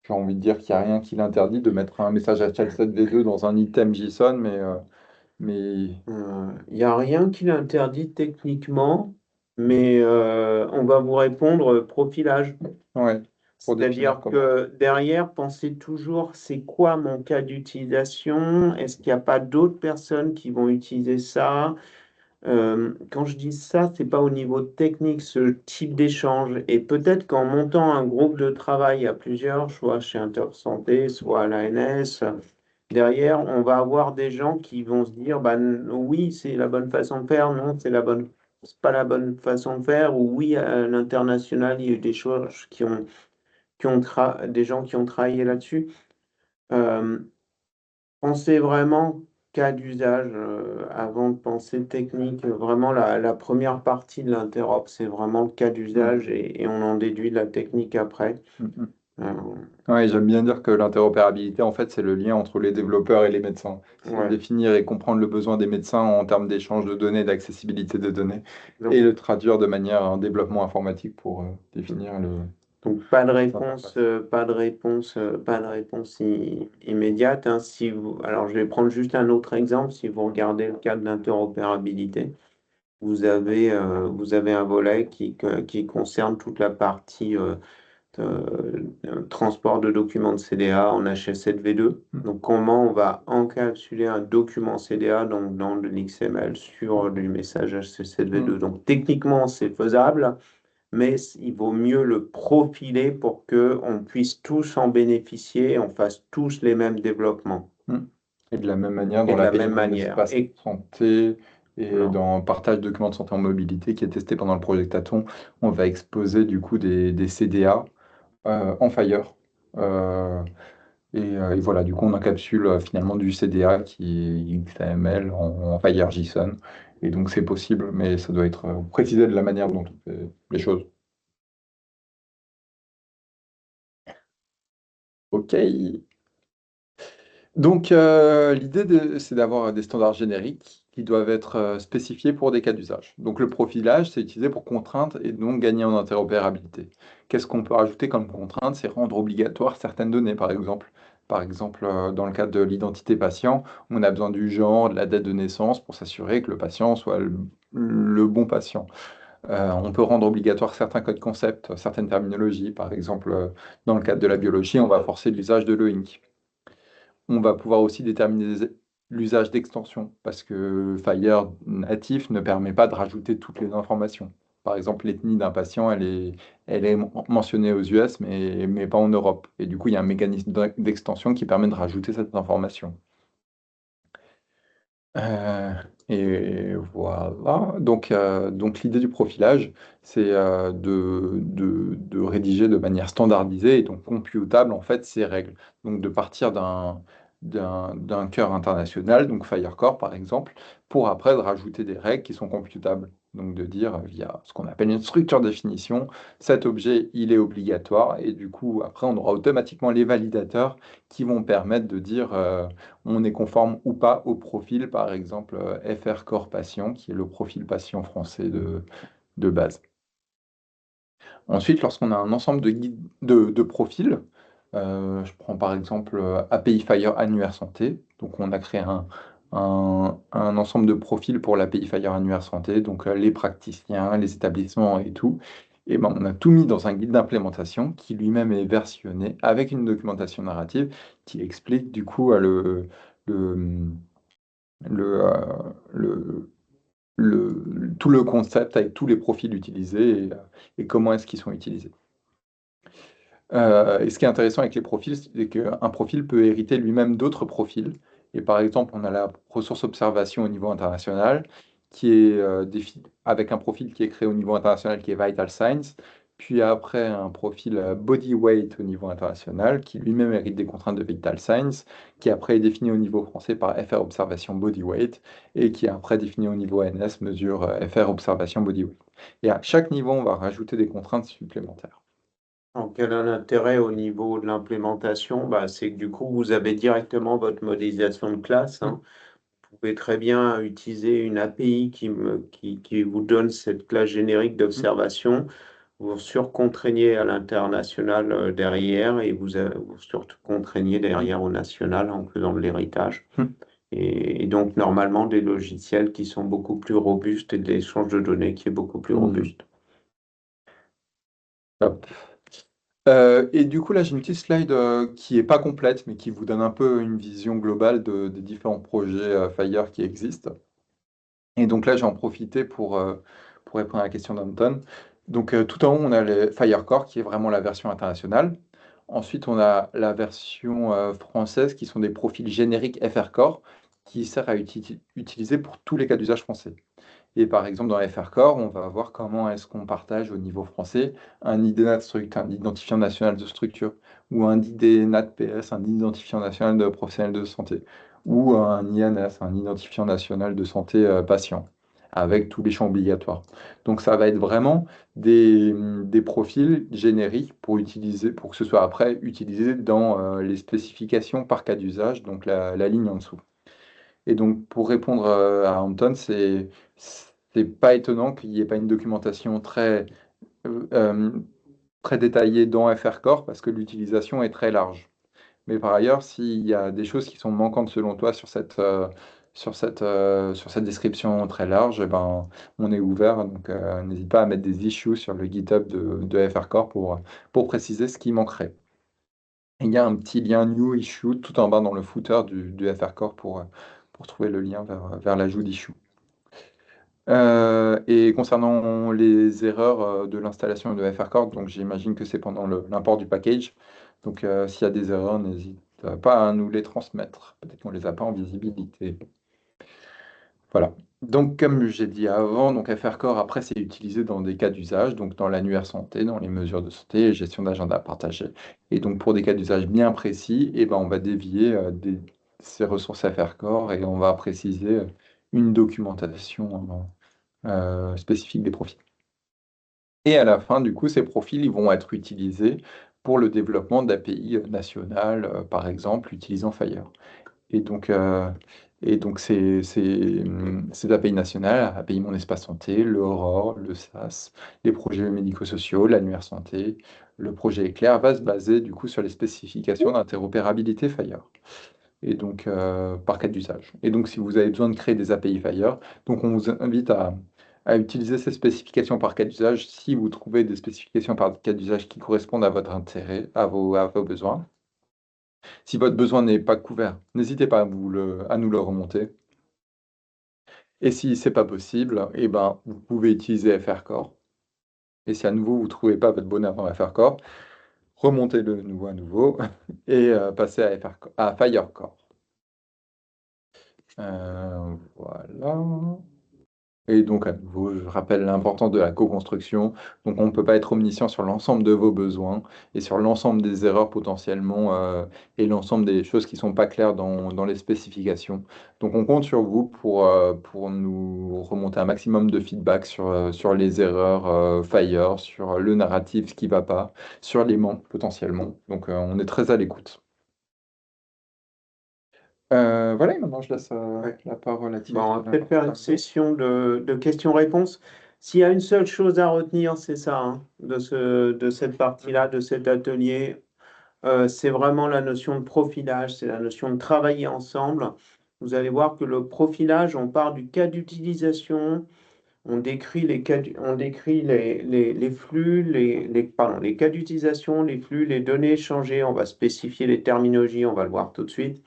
[SPEAKER 1] J'ai envie de dire qu'il n'y a rien qui l'interdit de mettre un message HL7V2 dans un item JSON, mais
[SPEAKER 2] Il n'y a rien qui l'interdit techniquement, mais on va vous répondre profilage.
[SPEAKER 1] ouais, pour définir
[SPEAKER 2] C'est-à-dire
[SPEAKER 1] comment.
[SPEAKER 2] que derrière, pensez toujours, c'est quoi mon cas d'utilisation? Est-ce qu'il n'y a pas d'autres personnes qui vont utiliser ça? Quand je dis ça, c'est pas au niveau technique, ce type d'échange. Et peut-être qu'en montant un groupe de travail à plusieurs, soit chez Intersanté, soit à l'ANS, derrière, on va avoir des gens qui vont se dire, bah, oui, c'est la bonne façon de faire, non, c'est pas la bonne façon de faire, ou oui, à l'international, il y a eu des choses des gens qui ont travaillé là-dessus. Euh, Pensez vraiment cas d'usage, avant de penser technique. Vraiment, la première partie de l'interop, c'est vraiment le cas
[SPEAKER 1] Mm.
[SPEAKER 2] d'usage et on en déduit de la technique après.
[SPEAKER 1] Mm, mm.
[SPEAKER 2] Euh,
[SPEAKER 1] Ouais, j'aime bien dire que l'interopérabilité, en fait, c'est le lien entre les développeurs et les médecins. C'est
[SPEAKER 2] ouais.
[SPEAKER 1] définir et comprendre le besoin des médecins en termes d'échange de données, d'accessibilité des données, et
[SPEAKER 2] Donc,
[SPEAKER 1] le traduire de manière un développement informatique pour définir le
[SPEAKER 2] donc pas de réponse,
[SPEAKER 1] l'interface.
[SPEAKER 2] pas de réponse immédiate, hein. Alors, je vais prendre juste un autre exemple. Si vous regardez le cas de l'interopérabilité, vous avez un volet qui concerne toute la partie transport de documents de CDA en H7V2.
[SPEAKER 1] Mm.
[SPEAKER 2] Donc, comment on va encapsuler un document CDA donc dans de l'XML sur du message H7V2.
[SPEAKER 1] Mm.
[SPEAKER 2] Donc, techniquement, c'est faisable, mais il vaut mieux le profiler pour que on puisse tous en bénéficier, on fasse tous les mêmes développements.
[SPEAKER 1] Mm. Et de la même manière,
[SPEAKER 2] Et
[SPEAKER 1] dans
[SPEAKER 2] de la même
[SPEAKER 1] l'API
[SPEAKER 2] manière.
[SPEAKER 1] espace santé et
[SPEAKER 2] Voilà.
[SPEAKER 1] dans partage de documents de santé en mobilité qui est testé pendant le projet Taton, on va exposer du coup des CDA en Fire. Euh, et voilà, du coup, on encapsule finalement du CDA qui est XML en Fire JSON. Et donc, c'est possible, mais ça doit être précisé de la manière dont on fait les choses. OK. Donc, l'idée, c'est d'avoir des standards génériques qui doivent être spécifiés pour des cas d'usage. Donc, le profilage, c'est utilisé pour contrainte et donc gagner en interopérabilité. Qu'est-ce qu'on peut rajouter comme contrainte? C'est rendre obligatoire certaines données, par exemple. Par exemple, dans le cadre de l'identité patient, on a besoin du genre, de la date de naissance pour s'assurer que le patient soit le bon patient. On peut rendre obligatoire certains codes concepts, certaines terminologies. Par exemple, dans le cadre de la biologie, on va forcer l'usage de l'EINC. On va pouvoir aussi déterminer l'usage d'extensions, parce que Fire natif ne permet pas de rajouter toutes les informations. Par exemple, l'ethnie d'un patient, elle est mentionnée aux US, mais pas en Europe. Et du coup, il y a un mécanisme d'extension qui permet de rajouter cette information. Euh, et voilà. Donc l'idée du profilage, c'est de rédiger de manière standardisée et donc computable en fait ces règles. Donc de partir d'un cœur international, donc Firecore par exemple, pour après de rajouter des règles qui sont computables. Donc de dire via ce qu'on appelle une structure définition, cet objet il est obligatoire et du coup après on aura automatiquement les validateurs qui vont permettre de dire on est conforme ou pas au profil, par exemple FR Corps Patient, qui est le profil patient français de base. Ensuite, lorsqu'on a un ensemble de profils, je prends par exemple API Fire Annuaire Santé, donc on a créé un ensemble de profils pour l'API Fire Annuaire Santé, donc les praticiens, les établissements et tout. Et ben, on a tout mis dans un guide d'implémentation qui lui-même est versionné avec une documentation narrative qui explique du coup le, le, euh, le, tout le concept avec tous les profils utilisés et comment est-ce qu'ils sont utilisés. Et ce qui est intéressant avec les profils, c'est qu'un profil peut hériter lui-même d'autres profils. Et par exemple, on a la ressource observation au niveau international, qui est avec un profil qui est créé au niveau international, qui est Vital Signs, puis après un profil Body Weight au niveau international, qui lui-même hérite des contraintes de Vital Signs, qui après est défini au niveau français par FR Observation Body Weight, et qui est après défini au niveau ANS, mesure FR Observation Body Weight. Et à chaque niveau, on va rajouter des contraintes supplémentaires.
[SPEAKER 2] Donc, quel est l'intérêt au niveau de l'implémentation? Bah, c'est que du coup, vous avez directement votre modélisation de classe, hein. Vous pouvez très bien utiliser une API qui vous donne cette classe générique d'observation. Vous surcontraignez à l'international derrière et vous surcontraignez derrière au national en faisant de l'héritage. Et donc, normalement, des logiciels qui sont beaucoup plus robustes et de l'échange de données qui est beaucoup plus
[SPEAKER 1] Mhm.
[SPEAKER 2] robuste.
[SPEAKER 1] Hop. Et du coup, là, j'ai une petite slide qui est pas complète, mais qui vous donne un peu une vision globale des différents projets Fire qui existent. Et donc là, j'ai en profité pour répondre à la question d'Anton. Donc tout en haut, on a les Firecore, qui est vraiment la version internationale. Ensuite, on a la version française qui sont des profils génériques FR Core qui sert à utiliser pour tous les cas d'usage français. Et par exemple, dans FR Core, on va voir comment est-ce qu'on partage au niveau français un IDNAT un identifiant national de structure, ou un IDNAT PS, un identifiant national de professionnel de santé, ou un INS, un identifiant national de santé patient, avec tous les champs obligatoires. Donc ça va être vraiment des profils génériques pour utiliser, pour que ce soit après utilisé dans les spécifications par cas d'usage, donc la ligne en dessous. Et donc, pour répondre à Anton, c'est pas étonnant qu'il n'y ait pas une documentation euh, très détaillée dans FR Core parce que l'utilisation est très large. Mais par ailleurs, s'il y a des choses qui sont manquantes selon toi sur cette description très large, eh ben, on est ouvert. Donc, n'hésite pas à mettre des issues sur le GitHub de FR Core pour préciser ce qui manquerait. Il y a un petit lien New Issue tout en bas dans le footer du FR Core pour trouver le lien vers l'ajout d'issue. Et concernant les erreurs de l'installation de FR Core, donc j'imagine que c'est pendant l'import du package. Donc s'il y a des erreurs, n'hésite pas à nous les transmettre. Peut-être qu'on ne les a pas en visibilité. Voilà. Donc, comme j'ai dit avant, donc FR Core, après, c'est utilisé dans des cas d'usage, donc dans l'annuaire santé, dans les mesures de santé, gestion d'agenda partagé. Et donc, pour des cas d'usage bien précis, eh ben, on va dévier ces ressources FR Core et on va préciser une documentation spécifique des profils. Et à la fin, du coup, ces profils ils vont être utilisés pour le développement d'API nationales, par exemple, utilisant Fire. Et donc, ces API nationales, API Mon Espace Santé, le Aurore, le SAS, les projets médico-sociaux, l'annuaire santé, le projet Éclair va se baser du coup sur les spécifications d'interopérabilité Fire. Et donc, par cas d'usage. Et donc, si vous avez besoin de créer des API Fire, donc on vous invite à utiliser ces spécifications par cas d'usage si vous trouvez des spécifications par cas d'usage qui correspondent à votre intérêt, à vos besoins. Si votre besoin n'est pas couvert, n'hésitez pas à nous le remonter. Et si ce n'est pas possible, eh ben, vous pouvez utiliser FR Core. Et si à nouveau vous ne trouvez pas votre bonheur dans FR Core, remontez-le à nouveau et passez à Firecore. Voilà. Et donc, à nouveau, je rappelle l'importance de la co-construction. Donc, on ne peut pas être omniscient sur l'ensemble de vos besoins et sur l'ensemble des erreurs potentiellement et l'ensemble des choses qui ne sont pas claires dans les spécifications. Donc, on compte sur vous pour nous remonter un maximum de feedback sur les erreurs Fire, sur le narratif, ce qui ne va pas, sur les manques potentiellement. Donc, on est très à l'écoute. Voilà, et maintenant je laisse la parole à
[SPEAKER 2] Bon, on va
[SPEAKER 1] Thierry.
[SPEAKER 2] peut-être faire une session de questions-réponses. S'il y a une seule chose à retenir, c'est ça, hein, de cette partie-là, de cet atelier, c'est vraiment la notion de profilage, c'est la notion de travailler ensemble. Vous allez voir que le profilage, on part du cas d'utilisation, on décrit les cas, on décrit les flux, pardon, les cas d'utilisation, les flux, les données échangées, on va spécifier les terminologies, on va le voir tout de suite.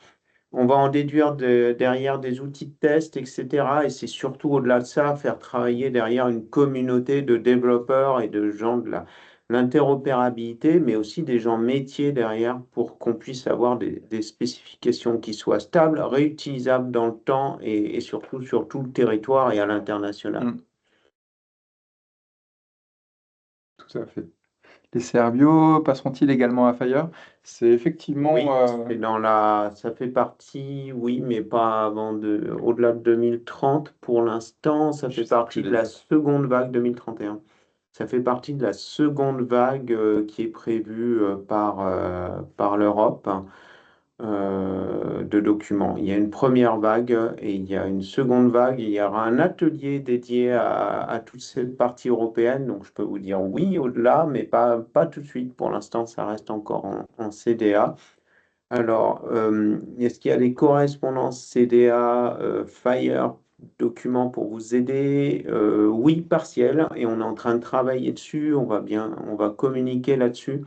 [SPEAKER 2] On va en déduire derrière des outils de test, etc. Et c'est surtout au-delà de ça, faire travailler derrière une communauté de développeurs et de gens de l'interopérabilité, mais aussi des gens métiers derrière pour qu'on puisse avoir des spécifications qui soient stables, réutilisables dans le temps et surtout sur tout le territoire et à l'international.
[SPEAKER 1] Tout à fait. Les Serviaux passeront-ils également à Fire? C'est effectivement...
[SPEAKER 2] Oui, ça fait partie, oui, mais pas au-delà de 2030 pour l'instant. Ça fait partie de la seconde vague 2031. Ça fait partie de la seconde vague qui est prévue par l'Europe de documents. Il y a une première vague et il y a une seconde vague. Il y aura un atelier dédié à toute cette partie européenne. Donc, je peux vous dire oui au-delà, mais pas tout de suite. Pour l'instant, ça reste encore en CDA. Alors, est-ce qu'il y a des correspondances CDA, Fire, documents pour vous aider? Oui, partiel, et on est en train de travailler dessus, on va communiquer là-dessus.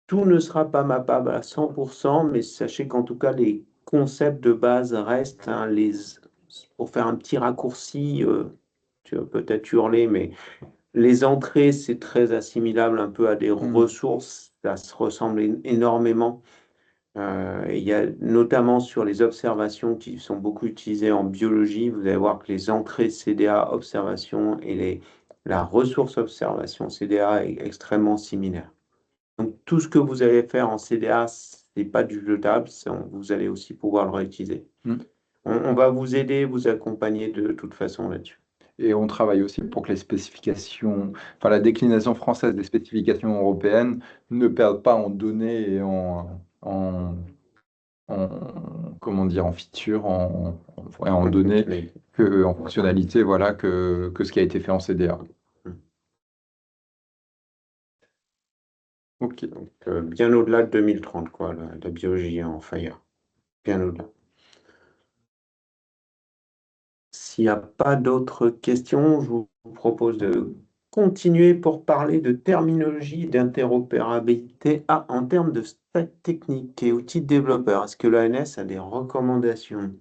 [SPEAKER 2] Tout ne sera pas mappable à 100%, mais sachez qu'en tout cas, les concepts de base restent, hein, pour faire un petit raccourci, tu vas peut-être hurler, mais les entrées, c'est très assimilable un peu à des ressources ça se ressemble énormément. Il y a notamment sur les observations qui sont beaucoup utilisées en biologie, vous allez voir que les entrées CDA observation et la ressource observation CDA est extrêmement similaire. Donc tout ce que vous allez faire en CDA, ce n'est pas du jetable, vous allez aussi pouvoir le réutiliser. On va vous aider, vous accompagner de toute façon là-dessus.
[SPEAKER 1] Et on travaille aussi pour que les spécifications, enfin la déclinaison française des spécifications européennes ne perdent pas en données et comment dire, en feature, ouais, en données, en fonctionnalité, voilà, que ce qui a été fait en CDA. Ok.
[SPEAKER 2] Donc, bien au-delà de 2030, quoi, la biologie en Fire. Bien au-delà. S'il n'y a pas d'autres questions, je vous propose de continuer pour parler de terminologie et d'interopérabilité en termes de stack technique et outils de développeur. Est-ce que l'ANS a des recommandations?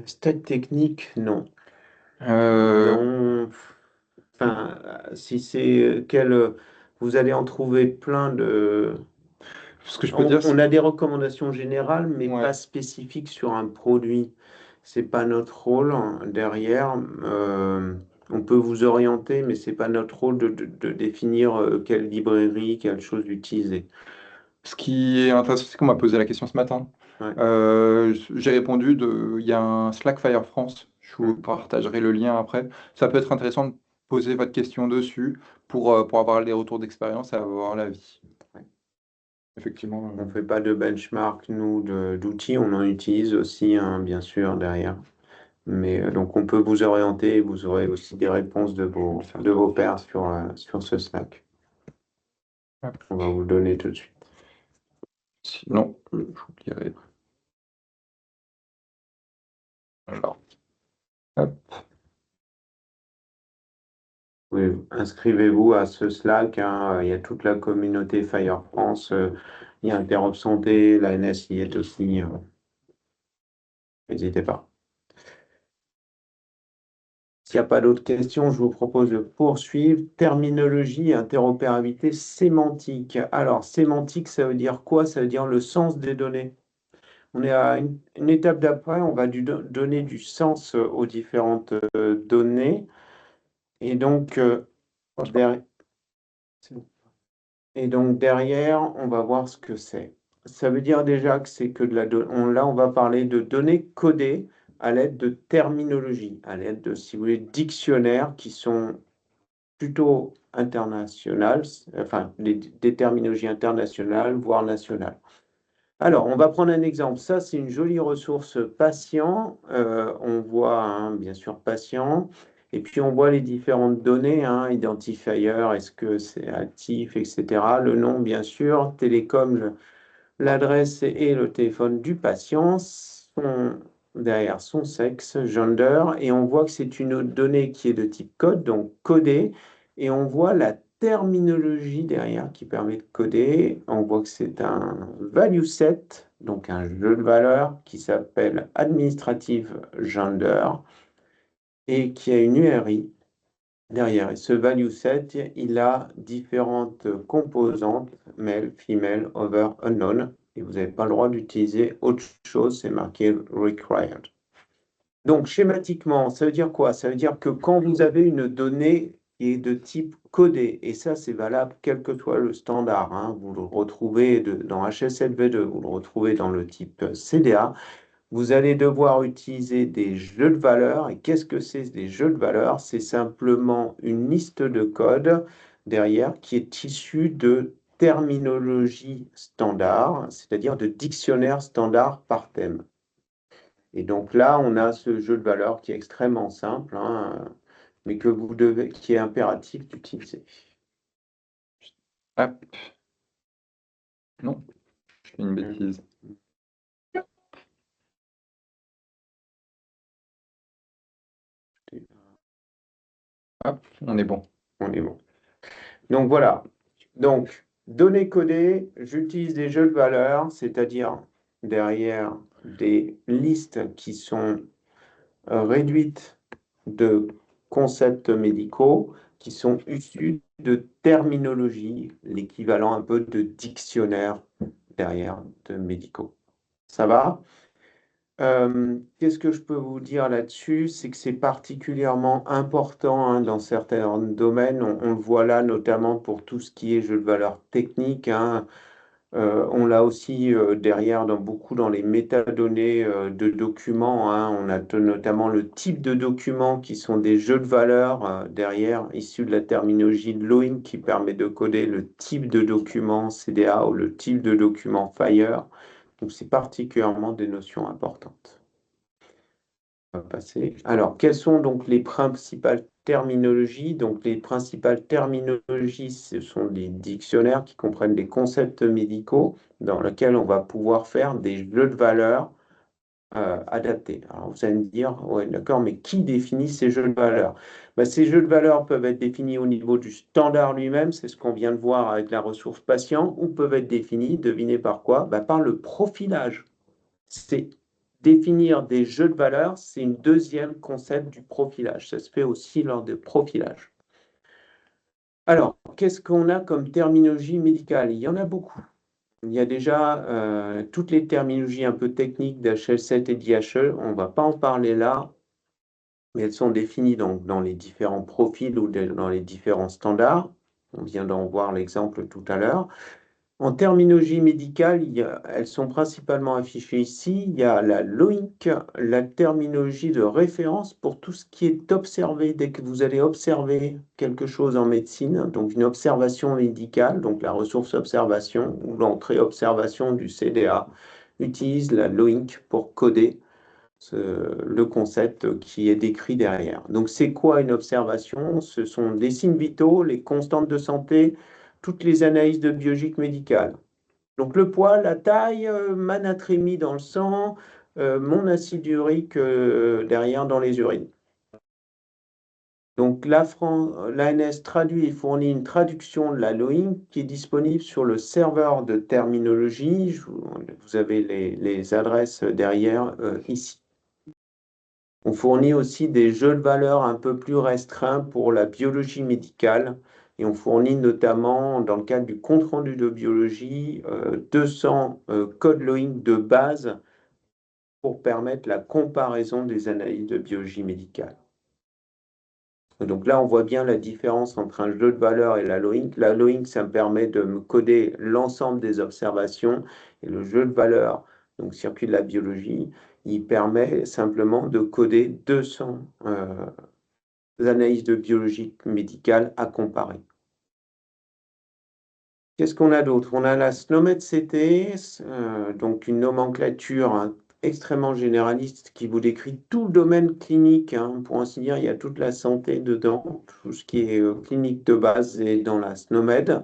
[SPEAKER 2] Stack technique, non. Non. Enfin, si c'est vous allez en trouver plein de.
[SPEAKER 1] Ce que je peux dire,
[SPEAKER 2] On a des recommandations générales, mais
[SPEAKER 1] Ouais.
[SPEAKER 2] pas spécifiques sur un produit. C'est pas notre rôle derrière. On peut vous orienter, mais c'est pas notre rôle de définir quelle librairie, quelle chose utiliser.
[SPEAKER 1] Ce qui est intéressant, c'est qu'on m'a posé la question ce matin.
[SPEAKER 2] Ouais.
[SPEAKER 1] J'ai répondu il y a un Slack Fire France. Je vous partagerai le lien après. Ça peut être intéressant de poser votre question dessus pour avoir les retours d'expérience et avoir l'avis.
[SPEAKER 2] Ouais.
[SPEAKER 1] Effectivement.
[SPEAKER 2] On ne fait pas de benchmark, nous, d'outils. On en utilise aussi, hein, bien sûr, derrière. Mais donc, on peut vous orienter et vous aurez aussi des réponses de vos pairs sur ce Slack.
[SPEAKER 1] Hop.
[SPEAKER 2] On va vous le donner tout de suite.
[SPEAKER 1] Sinon, j'oublierai. Alors, hop.
[SPEAKER 2] Oui, inscrivez-vous à ce Slack, hein. Il y a toute la communauté Fire France. Il y a Interop Santé, la NS y est aussi. N'hésitez pas. S'il n'y a pas d'autres questions, je vous propose de poursuivre. Terminologie et interopérabilité sémantique. Alors, sémantique, ça veut dire quoi? Ça veut dire le sens des données. On est à une étape d'après, on va donner du sens aux différentes données. Et donc, derrière, on va voir ce que c'est. Ça veut dire déjà que c'est que de la donnée. Là, on va parler de données codées à l'aide de terminologie, à l'aide de, si vous voulez, dictionnaires qui sont plutôt internationales, enfin, des terminologies internationales, voire nationales. Alors, on va prendre un exemple. Ça, c'est une jolie ressource patient. On voit, hein, bien sûr, patient. Et puis, on voit les différentes données, hein, identifier, est-ce que c'est actif, etc. Le nom, bien sûr, télécom, l'adresse et le téléphone du patient, derrière son sexe, gender. Et on voit que c'est une donnée qui est de type code, donc codée. Et on voit la terminologie derrière qui permet de coder. On voit que c'est un value set, donc un jeu de valeurs qui s'appelle administrative gender et qui a une URI derrière. Et ce value set, il a différentes composantes, male, female, over, unknown. Et vous n'avez pas le droit d'utiliser autre chose, c'est marqué required. Donc, schématiquement, ça veut dire quoi? Ça veut dire que quand vous avez une donnée qui est de type codé, et ça, c'est valable quel que soit le standard, hein, vous le retrouvez dans HL7V2, vous le retrouvez dans le type CDA, vous allez devoir utiliser des jeux de valeurs. Et qu'est-ce que c'est des jeux de valeurs? C'est simplement une liste de code derrière qui est issue de terminologie standard, c'est-à-dire de dictionnaire standard par thème. Et donc là, on a ce jeu de valeurs qui est extrêmement simple, hein, mais qui est impératif d'utiliser.
[SPEAKER 1] Hop. Non, je fais une bêtise. Hop, on est bon.
[SPEAKER 2] On est bon. Donc voilà. Donc, données codées, j'utilise des jeux de valeurs, c'est-à-dire derrière des listes qui sont réduites de concepts médicaux qui sont issus de terminologie, l'équivalent un peu de dictionnaire derrière de médicaux. Ça va? Qu'est-ce que je peux vous dire là-dessus? C'est que c'est particulièrement important hein, dans certains domaines. On le voit là, notamment pour tout ce qui est jeu de valeur technique. Hein. On l'a aussi derrière beaucoup dans les métadonnées de documents. Hein. On a notamment le type de documents qui sont des jeux de valeur derrière, issus de la terminologie de Loin qui permet de coder le type de document CDA ou le type de document FIRE. Donc, c'est particulièrement des notions importantes. On va passer. Alors, quelles sont donc les principales terminologies? Donc, les principales terminologies, ce sont des dictionnaires qui comprennent des concepts médicaux dans lesquels on va pouvoir faire des jeux de valeurs adaptés. Alors, vous allez me dire, ouais, d'accord, mais qui définit ces jeux de valeurs? Ben, ces jeux de valeurs peuvent être définis au niveau du standard lui-même, c'est ce qu'on vient de voir avec la ressource patient, ou peuvent être définis, devinez par quoi? Ben, par le profilage. C'est définir des jeux de valeurs, c'est une deuxième concept du profilage. Ça se fait aussi lors de profilage. Alors, qu'est-ce qu'on a comme terminologie médicale? Il y en a beaucoup. Il y a déjà toutes les terminologies un peu techniques d'HL7 et d'IHE. On ne va pas en parler là, mais elles sont définies donc dans les différents profils ou dans les différents standards. On vient d'en voir l'exemple tout à l'heure. En terminologie médicale, elles sont principalement affichées ici. Il y a la LOINC, la terminologie de référence pour tout ce qui est observé. Dès que vous allez observer quelque chose en médecine, donc une observation médicale, donc la ressource observation ou l'entrée observation du CDA, utilise la LOINC pour coder le concept qui est décrit derrière. Donc, c'est quoi une observation? Ce sont des signes vitaux, les constantes de santé, toutes les analyses de biologique médicale. Donc, le poids, la taille, ma natrémie dans le sang, mon acide urique derrière dans les urines. Donc, l'ANS traduit et fournit une traduction de la LOINC qui est disponible sur le serveur de terminologie. Vous avez les adresses derrière ici. On fournit aussi des jeux de valeurs un peu plus restreints pour la biologie médicale et on fournit notamment, dans le cadre du compte-rendu de biologie, 200 codes LOINC de base pour permettre la comparaison des analyses de biologie médicale. Donc là, on voit bien la différence entre un jeu de valeurs et la LOINC. La LOINC, ça me permet de me coder l'ensemble des observations et le jeu de valeurs, donc circuit de la biologie, il permet simplement de coder 200 analyses de biologie médicale à comparer. Qu'est-ce qu'on a d'autre? On a la SNOMED-CT, donc une nomenclature extrêmement généraliste qui vous décrit tout le domaine clinique. Pour ainsi dire, il y a toute la santé dedans, tout ce qui est clinique de base est dans la SNOMED.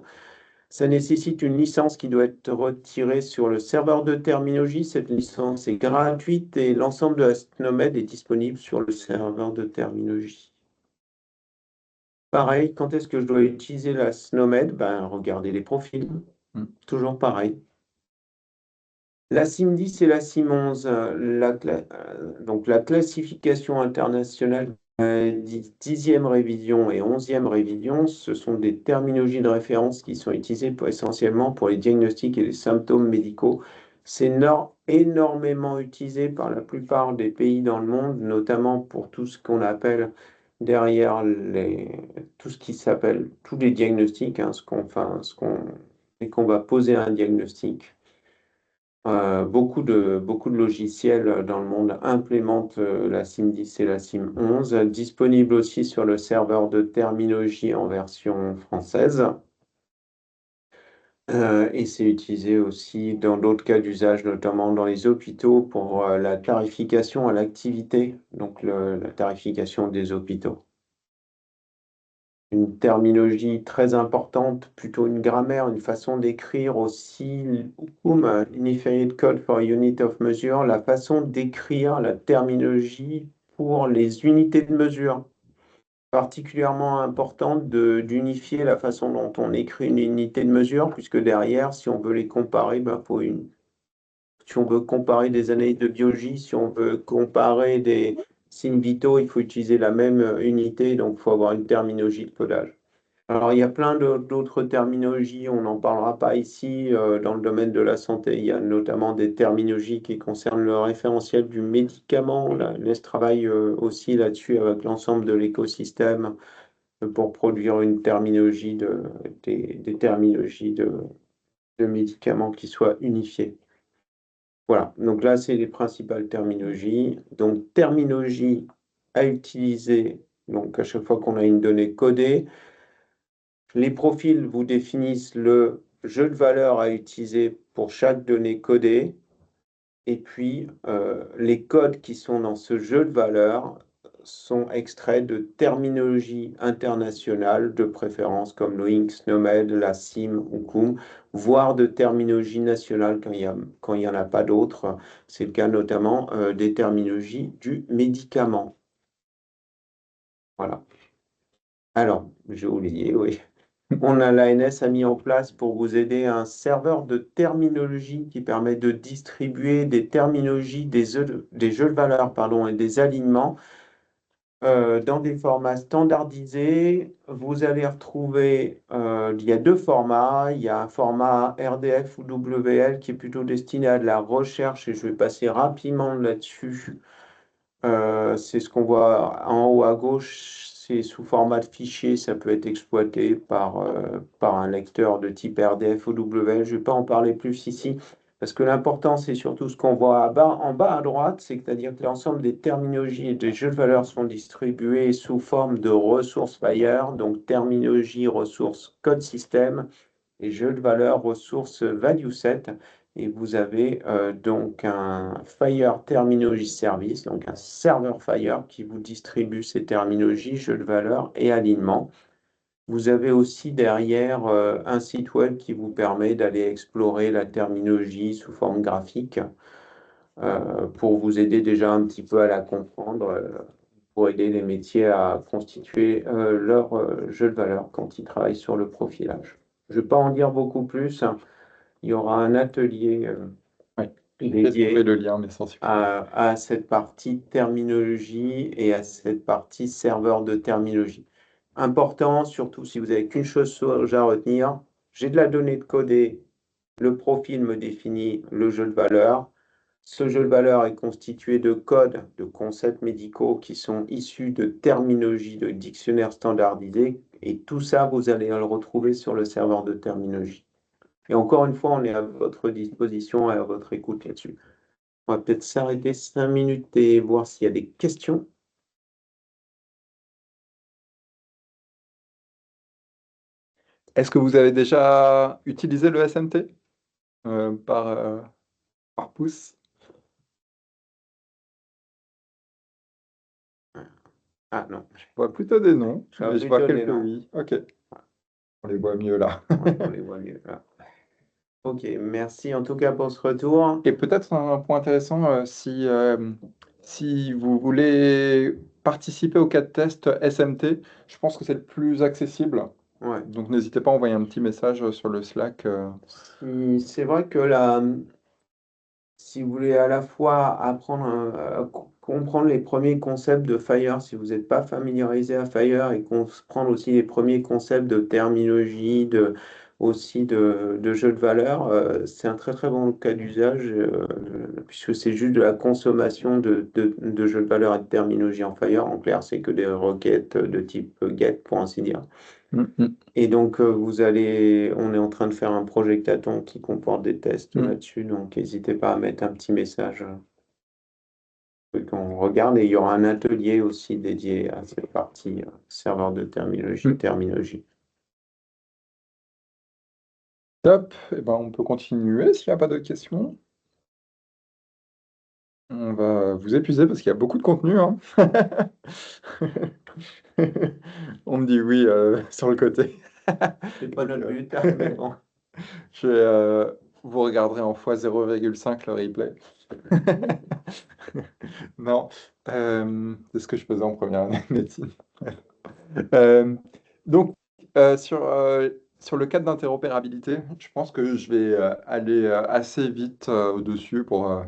[SPEAKER 2] Ça nécessite une licence qui doit être retirée sur le serveur de terminologie. Cette licence est gratuite et l'ensemble de la SNOMED est disponible sur le serveur de terminologie. Pareil, quand est-ce que je dois utiliser la SNOMED? Ben, regardez les profils. Toujours pareil. La CIM10 et la CIM11, donc la classification internationale 10e révision et 11e révision, ce sont des terminologies de référence qui sont utilisées essentiellement pour les diagnostics et les symptômes médicaux. C'est énormément utilisé par la plupart des pays dans le monde, notamment pour tout ce qu'on appelle derrière tout ce qui s'appelle tous les diagnostics, et qu'on va poser un diagnostic. Beaucoup de logiciels dans le monde implémentent la SIM10 et la SIM11, disponible aussi sur le serveur de terminologie en version française. Et c'est utilisé aussi dans d'autres cas d'usage, notamment dans les hôpitaux pour la tarification à l'activité, donc la tarification des hôpitaux. Une terminologie très importante, plutôt une grammaire, une façon d'écrire aussi, Unified Code for Unit of Measure, la façon d'écrire la terminologie pour les unités de mesure. Particulièrement importante d'unifier la façon dont on écrit une unité de mesure, puisque derrière, si on veut les comparer, si on veut comparer des analyses de biologie, si on veut comparer des Synvito, il faut utiliser la même unité, donc il faut avoir une terminologie de codage. Alors, il y a plein d'autres terminologies, on n'en parlera pas ici. Dans le domaine de la santé, il y a notamment des terminologies qui concernent le référentiel du médicament. La l'ANES travaille aussi là-dessus avec l'ensemble de l'écosystème pour produire une terminologie des terminologies de médicaments qui soient unifiées. Voilà, donc là, c'est les principales terminologies. Donc, terminologie à utiliser, donc à chaque fois qu'on a une donnée codée. Les profils vous définissent le jeu de valeurs à utiliser pour chaque donnée codée. Et puis, les codes qui sont dans ce jeu de valeurs sont extraits de terminologies internationales, de préférence comme l'OINC, NOMED, la CIM ou CUM, voire de terminologies nationales quand il y en a pas d'autres. C'est le cas notamment des terminologies du médicament. Voilà. Alors, j'ai oublié, oui. L'ANS a mis en place pour vous aider un serveur de terminologie qui permet de distribuer des terminologies, des jeux de valeurs pardon, et des alignements dans des formats standardisés. Vous allez retrouver, il y a deux formats. Il y a un format RDF ou WL qui est plutôt destiné à de la recherche et je vais passer rapidement là-dessus. C'est ce qu'on voit en haut à gauche, c'est sous format de fichier, ça peut être exploité par un lecteur de type RDF ou WL. Je ne vais pas en parler plus ici, parce que l'important, c'est surtout ce qu'on voit en bas à droite, c'est-à-dire que l'ensemble des terminologies et des jeux de valeurs sont distribués sous forme de ressources Fire, donc terminologie, ressources, code système, et jeux de valeurs, ressources, value set. Et vous avez donc un Fire Terminology Service, donc un serveur Fire qui vous distribue ces terminologies, jeux de valeurs et alignements. Vous avez aussi derrière un site web qui vous permet d'aller explorer la terminologie sous forme graphique pour vous aider déjà un petit peu à la comprendre, pour aider les métiers à constituer leur jeu de valeurs quand ils travaillent sur le profilage. Je ne vais pas en dire beaucoup plus. Il y aura un atelier
[SPEAKER 1] Oui, j'ai
[SPEAKER 2] dédié
[SPEAKER 1] trouvé le lien, mais sans succès.
[SPEAKER 2] à cette partie terminologie et à cette partie serveur de terminologie. Important, surtout si vous n'avez qu'une chose à retenir, j'ai de la donnée de codée, le profil me définit le jeu de valeurs. Ce jeu de valeurs est constitué de codes, de concepts médicaux qui sont issus de terminologie, de dictionnaires standardisés, et tout ça, vous allez le retrouver sur le serveur de terminologie. Et encore une fois, on est à votre disposition et à votre écoute là-dessus. On va peut-être s'arrêter 5 minutes et voir s'il y a des questions.
[SPEAKER 1] Est-ce que vous avez déjà utilisé le SMT par pouce?
[SPEAKER 2] Ah non,
[SPEAKER 1] Je vois plutôt des non,
[SPEAKER 2] je vois
[SPEAKER 1] mais je vois
[SPEAKER 2] plutôt des
[SPEAKER 1] quelques
[SPEAKER 2] noms.
[SPEAKER 1] oui. Ok, on les voit mieux là.
[SPEAKER 2] Ouais, on les voit mieux là. Ok, merci en tout cas pour ce retour.
[SPEAKER 1] Et peut-être un point intéressant, si vous voulez participer au cas de test SMT, je pense que c'est le plus accessible.
[SPEAKER 2] Ouais.
[SPEAKER 1] Donc n'hésitez pas à envoyer un petit message sur le Slack.
[SPEAKER 2] C'est vrai que si vous voulez à la fois apprendre à comprendre les premiers concepts de Fire, si vous n'êtes pas familiarisé à Fire, et comprendre aussi les premiers concepts de terminologie, aussi de jeux de valeur, c'est un très très bon cas d'usage, puisque c'est juste de la consommation de jeux de valeur et de terminologie en Fire. En clair, c'est que des requêtes de type GET, pour ainsi dire. Et donc, on est en train de faire un projectaton qui comporte des tests là-dessus, donc n'hésitez pas à mettre un petit message qu'on regarde. Et il y aura un atelier aussi dédié à cette partie serveur de terminologie.
[SPEAKER 1] Top, eh ben, on peut continuer s'il n'y a pas d'autres questions. On va vous épuiser parce qu'il y a beaucoup de contenu, hein. On me dit oui sur le côté.
[SPEAKER 2] C'est pas notre but, mais bon.
[SPEAKER 1] Vous regarderez en x0,5 le replay. Non, c'est ce que je faisais en première année de médecine. Donc, sur le cadre d'interopérabilité, je pense que je vais aller assez vite au-dessus pour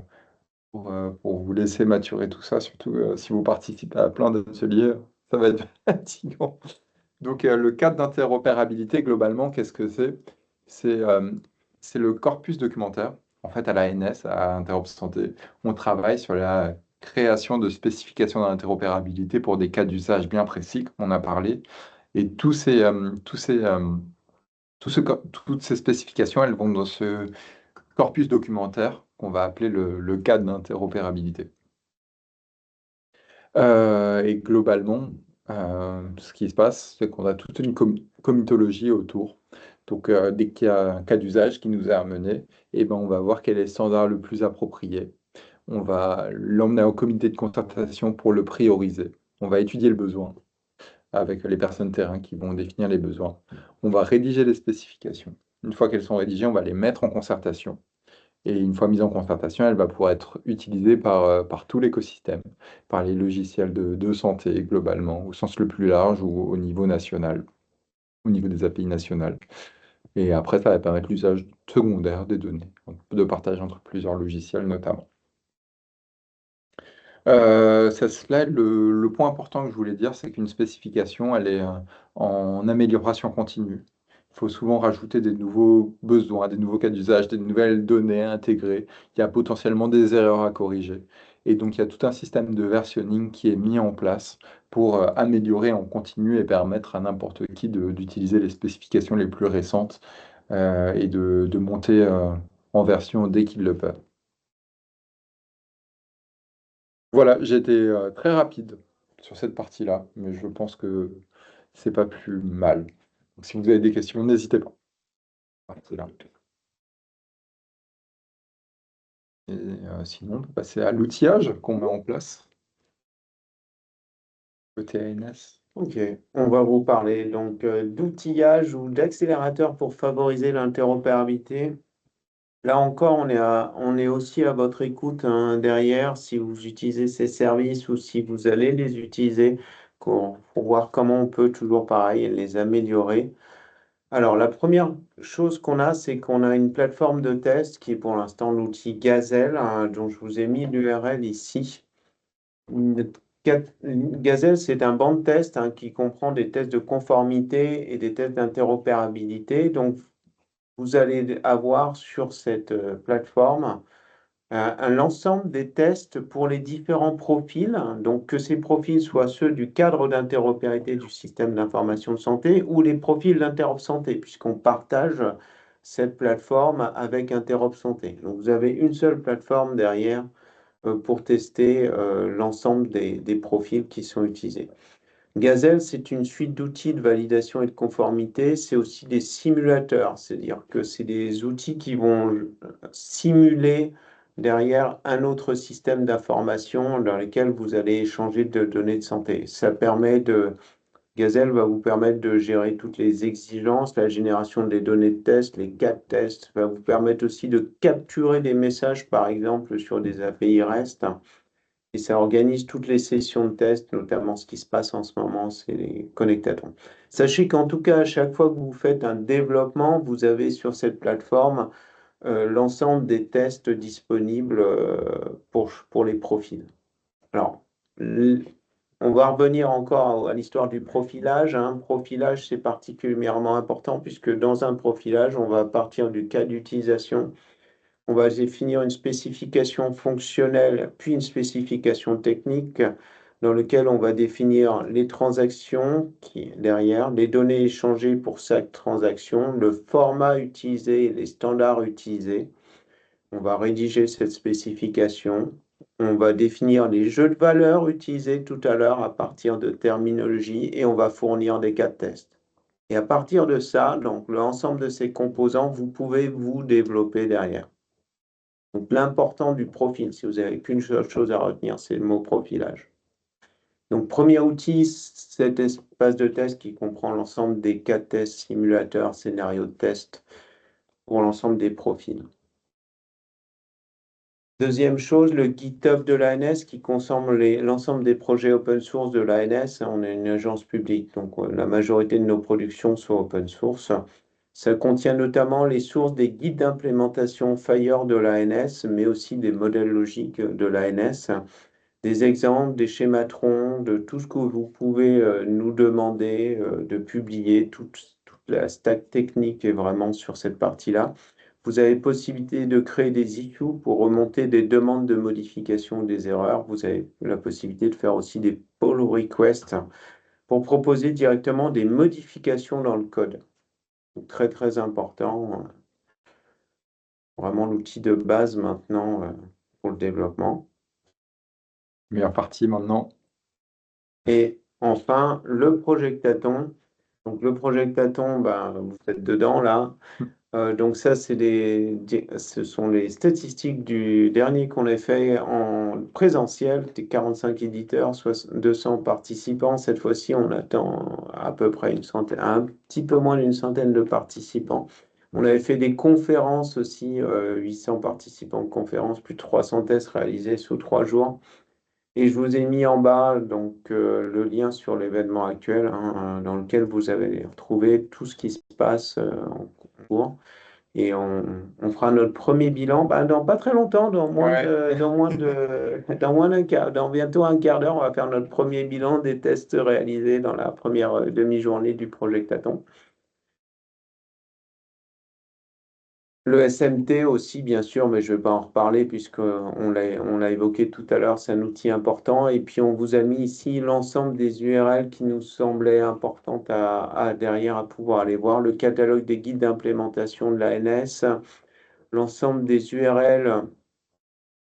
[SPEAKER 1] pour vous laisser maturer tout ça, surtout si vous participez à plein d'ateliers, ça va être fatigant. Donc, le cadre d'interopérabilité, globalement, qu'est-ce que c'est? C'est c'est le corpus documentaire. En fait, à l'ANS, à Interop Santé, on travaille sur la création de spécifications d'interopérabilité pour des cas d'usage bien précis, comme on a parlé. Et toutes ces spécifications, elles vont dans ce corpus documentaire qu'on va appeler le cadre d'interopérabilité. Et globalement, ce qui se passe, c'est qu'on a toute une comitologie autour. Donc, dès qu'il y a un cas d'usage qui nous est amené, eh ben, on va voir quel est le standard le plus approprié. On va l'emmener au comité de concertation pour le prioriser. On va étudier le besoin avec les personnes terrain qui vont définir les besoins. On va rédiger les spécifications. Une fois qu'elles sont rédigées, on va les mettre en concertation. Et une fois mise en concertation, elle va pouvoir être utilisée par tout l'écosystème, par les logiciels de santé globalement, au sens le plus large ou au niveau national, au niveau des API nationales. Et après, ça va permettre l'usage secondaire des données, de partage entre plusieurs logiciels notamment. Là, le point important que je voulais dire, c'est qu'une spécification, elle est en amélioration continue. Il faut souvent rajouter des nouveaux besoins, des nouveaux cas d'usage, des nouvelles données à intégrer. Il y a potentiellement des erreurs à corriger. Et donc, il y a tout un système de versionning qui est mis en place pour améliorer en continu et permettre à n'importe qui d'utiliser les spécifications les plus récentes et de monter en version dès qu'ils le peuvent. Voilà, j'ai été très rapide sur cette partie-là, mais je pense que c'est pas plus mal. Donc, si vous avez des questions, n'hésitez pas. C'est là. Et sinon, on peut passer à l'outillage qu'on met en place, le TANS.
[SPEAKER 2] Ok, on va vous parler donc d'outillage ou d'accélérateur pour favoriser l'interopérabilité. Là encore, on est aussi à votre écoute hein, derrière si vous utilisez ces services ou si vous allez les utiliser pour voir comment on peut toujours pareil les améliorer. Alors, la première chose qu'on a, c'est qu'on a une plateforme de test qui est pour l'instant l'outil Gazelle, hein, dont je vous ai mis l'URL ici. Gazelle, c'est un banc de tests hein, qui comprend des tests de conformité et des tests d'interopérabilité. Donc, vous allez avoir sur cette plateforme l'ensemble des tests pour les différents profils, donc que ces profils soient ceux du cadre d'interopérabilité du système d'information de santé ou les profils d'Interop Santé, puisqu'on partage cette plateforme avec Interop Santé. Donc, vous avez une seule plateforme derrière pour tester l'ensemble des profils qui sont utilisés. Gazelle, c'est une suite d'outils de validation et de conformité. C'est aussi des simulateurs, c'est-à-dire que c'est des outils qui vont simuler derrière un autre système d'information dans lequel vous allez échanger de données de santé. Gazelle va vous permettre de gérer toutes les exigences, la génération des données de test, les cas de test, va vous permettre aussi de capturer des messages, par exemple, sur des API REST. Et ça organise toutes les sessions de test, notamment ce qui se passe en ce moment, c'est les connectatons. Sachez qu'en tout cas, à chaque fois que vous faites un développement, vous avez sur cette plateforme l'ensemble des tests disponibles pour les profils. Alors, on va revenir encore à l'histoire du profilage. Un profilage, c'est particulièrement important puisque dans un profilage, on va partir du cas d'utilisation. On va définir une spécification fonctionnelle, puis une spécification technique dans lequel on va définir les transactions derrière, les données échangées pour chaque transaction, le format utilisé et les standards utilisés. On va rédiger cette spécification. On va définir les jeux de valeurs utilisés tout à l'heure à partir de terminologie et on va fournir des cas de test. Et à partir de ça, donc l'ensemble de ces composants, vous pouvez vous développer derrière. Donc, l'important du profil, si vous n'avez qu'une seule chose à retenir, c'est le mot profilage. Donc, premier outil, cet espace de test qui comprend l'ensemble des cas de test, simulateurs, scénarios de test pour l'ensemble des profils. Deuxième chose, le GitHub de l'ANS qui consomme l'ensemble des projets open source de l'ANS. On est une agence publique, donc la majorité de nos productions sont open source. Ça contient notamment les sources des guides d'implémentation Fire de l'ANS, mais aussi des modèles logiques de l'ANS, des exemples, des schématrons, de tout ce que vous pouvez nous demander de publier. Toute la stack technique est vraiment sur cette partie-là. Vous avez possibilité de créer des issues pour remonter des demandes de modification des erreurs. Vous avez la possibilité de faire aussi des pull requests pour proposer directement des modifications dans le code. Donc, très très important, vraiment l'outil de base maintenant pour le développement.
[SPEAKER 1] Meilleure partie maintenant.
[SPEAKER 2] Et enfin, le Projectathon. Donc le Projectathon, ben, vous êtes dedans là. Donc ça, ce sont les statistiques du dernier qu'on a fait en présentiel, des 45 éditeurs, 200 participants. Cette fois-ci, on attend à peu près une centaine, un petit peu moins d'une centaine de participants. On avait fait des conférences aussi, 800 participants de conférences, plus de 300 tests réalisés sous 3 jours. Et je vous ai mis en bas donc, le lien sur l'événement actuel, hein, dans lequel vous allez retrouver tout ce qui se passe en cours. Et on fera notre premier bilan dans pas très longtemps,
[SPEAKER 1] Ouais.
[SPEAKER 2] dans bientôt un quart d'heure, on va faire notre premier bilan des tests réalisés dans la première demi-journée du Projectathon. Le SMT aussi, bien sûr, mais je ne vais pas en reparler puisqu'on l'a évoqué tout à l'heure, c'est un outil important. Et puis, on vous a mis ici l'ensemble des URL qui nous semblaient importantes derrière à pouvoir aller voir. Le catalogue des guides d'implémentation de l'ANS, l'ensemble des URL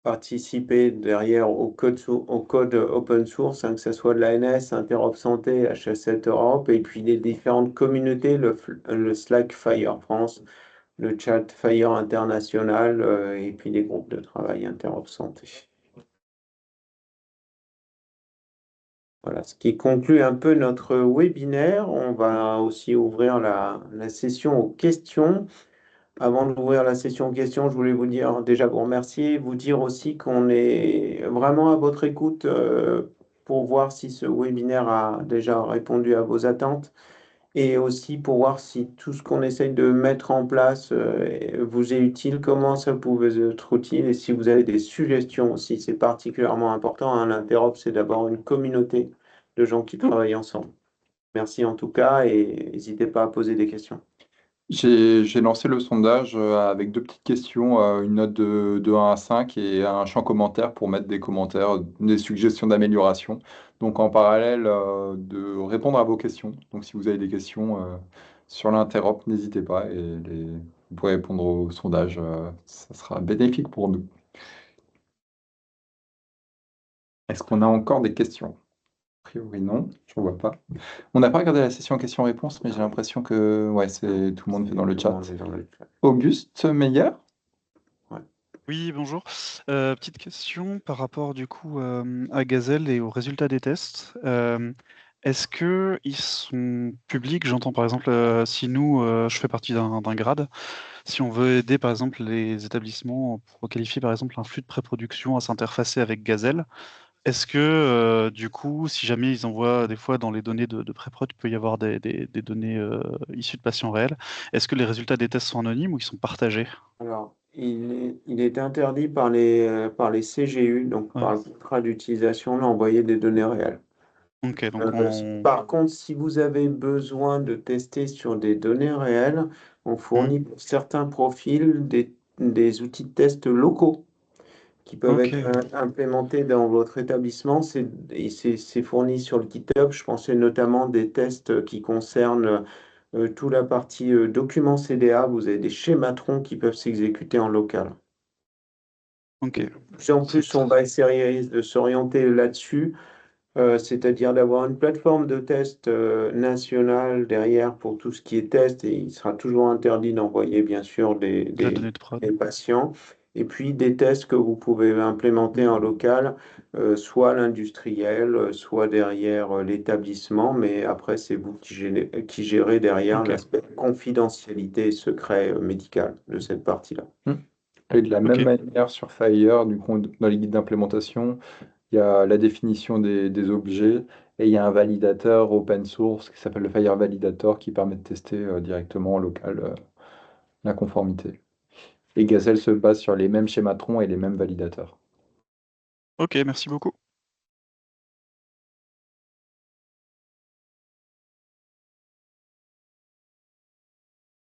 [SPEAKER 2] participer derrière au code open source, hein, que ce soit de l'ANS, Interop Santé, HS7 Europe, et puis les différentes communautés, le Slack Fire France, le chat Fire International, et puis les groupes de travail Interop Santé. Voilà, ce qui conclut un peu notre webinaire. On va aussi ouvrir la session aux questions. Avant d'ouvrir la session questions, je voulais vous dire, déjà vous remercier, vous dire aussi qu'on est vraiment à votre écoute pour voir si ce webinaire a déjà répondu à vos attentes et aussi pour voir si tout ce qu'on essaye de mettre en place vous est utile, comment ça pouvait être utile et si vous avez des suggestions aussi, c'est particulièrement important, hein. L'Interop, c'est d'abord une communauté de gens qui travaillent ensemble. Merci en tout cas et n'hésitez pas à poser des questions.
[SPEAKER 1] J'ai lancé le sondage avec deux petites questions, une note de 1 à 5 et un champ commentaire pour mettre des commentaires, des suggestions d'amélioration. Donc en parallèle de répondre à vos questions. Donc si vous avez des questions sur l'interop, n'hésitez pas et vous pouvez répondre au sondage, ça sera bénéfique pour nous. Est-ce qu'on a encore des questions? A priori non, je ne vois pas. On n'a pas regardé la session questions-réponses, mais j'ai l'impression que ouais, tout le monde fait dans le chat. Auguste Meyer?
[SPEAKER 4] Oui, bonjour. Petite question par rapport du coup à Gazelle et aux résultats des tests. Est-ce qu'ils sont publics? J'entends par exemple, si nous, je fais partie d'un grade, si on veut aider par exemple les établissements pour qualifier par exemple un flux de pré-production à s'interfacer avec Gazelle, est-ce que du coup, si jamais ils envoient des fois dans les données de pré-prod, il peut y avoir des données issues de patients réels, est-ce que les résultats des tests sont anonymes ou ils sont partagés?
[SPEAKER 2] Alors, il est interdit par les CGU, donc
[SPEAKER 4] Ouais.
[SPEAKER 2] par le contrat d'utilisation, d'envoyer des données réelles.
[SPEAKER 4] Ok, donc
[SPEAKER 2] Par contre, si vous avez besoin de tester sur des données réelles, on fournit pour certains profils des outils de test locaux qui peuvent
[SPEAKER 4] Ok.
[SPEAKER 2] être implémentés dans votre établissement. C'est fourni sur le GitHub. Je pensais notamment des tests qui concernent toute la partie documents CDA. Vous avez des schématrons qui peuvent s'exécuter en local.
[SPEAKER 4] Ok.
[SPEAKER 2] De plus en plus, on va essayer de s'orienter là-dessus, c'est-à-dire d'avoir une plateforme de test nationale derrière pour tout ce qui est test, et il sera toujours interdit d'envoyer, bien sûr,
[SPEAKER 4] De la donnée de prod.
[SPEAKER 2] des patients. Et puis des tests que vous pouvez implémenter en local, soit l'industriel, soit derrière l'établissement, mais après, c'est vous qui gérez derrière
[SPEAKER 4] Ok.
[SPEAKER 2] l'aspect confidentialité et secret médical de cette partie-là.
[SPEAKER 1] Et de la même
[SPEAKER 4] Ok.
[SPEAKER 1] manière sur Fire, du coup, dans les guides d'implémentation, il il y a la définition des objets et il y a un validateur open source qui s'appelle le Fire Validator qui permet de tester directement en local la conformité. Et Gazelle se base sur les mêmes schémas troncs et les mêmes validateurs.
[SPEAKER 4] Ok, merci beaucoup.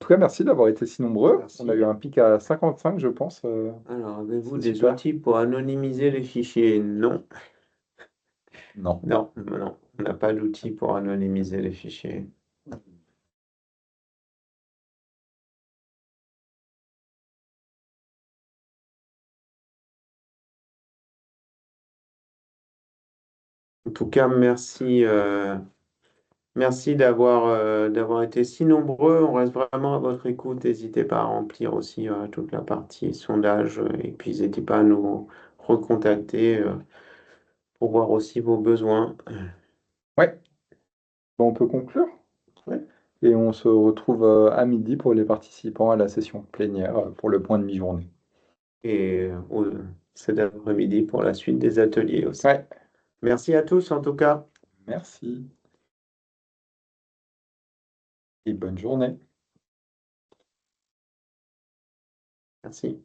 [SPEAKER 1] En tout cas, merci d'avoir été si nombreux.
[SPEAKER 2] Merci.
[SPEAKER 1] On a eu un pic à 55, je pense.
[SPEAKER 2] Alors, avez-vous
[SPEAKER 1] C'est
[SPEAKER 2] des
[SPEAKER 1] super.
[SPEAKER 2] outils pour anonymiser les fichiers? Non.
[SPEAKER 1] Non.
[SPEAKER 2] Non, non, on n'a pas d'outils pour anonymiser les fichiers. En tout cas, merci d'avoir été si nombreux. On reste vraiment à votre écoute. N'hésitez pas à remplir aussi toute la partie sondage et puis n'hésitez pas à nous recontacter pour voir aussi vos besoins.
[SPEAKER 1] Ouais. Bon, on peut conclure.
[SPEAKER 2] Ouais.
[SPEAKER 1] Et on se retrouve à midi pour les participants à la session plénière pour le point de mi-journée.
[SPEAKER 2] Et cet après-midi pour la suite des ateliers aussi.
[SPEAKER 1] Ouais.
[SPEAKER 2] Merci à tous en tout cas.
[SPEAKER 1] Merci. Et bonne journée.
[SPEAKER 2] Merci.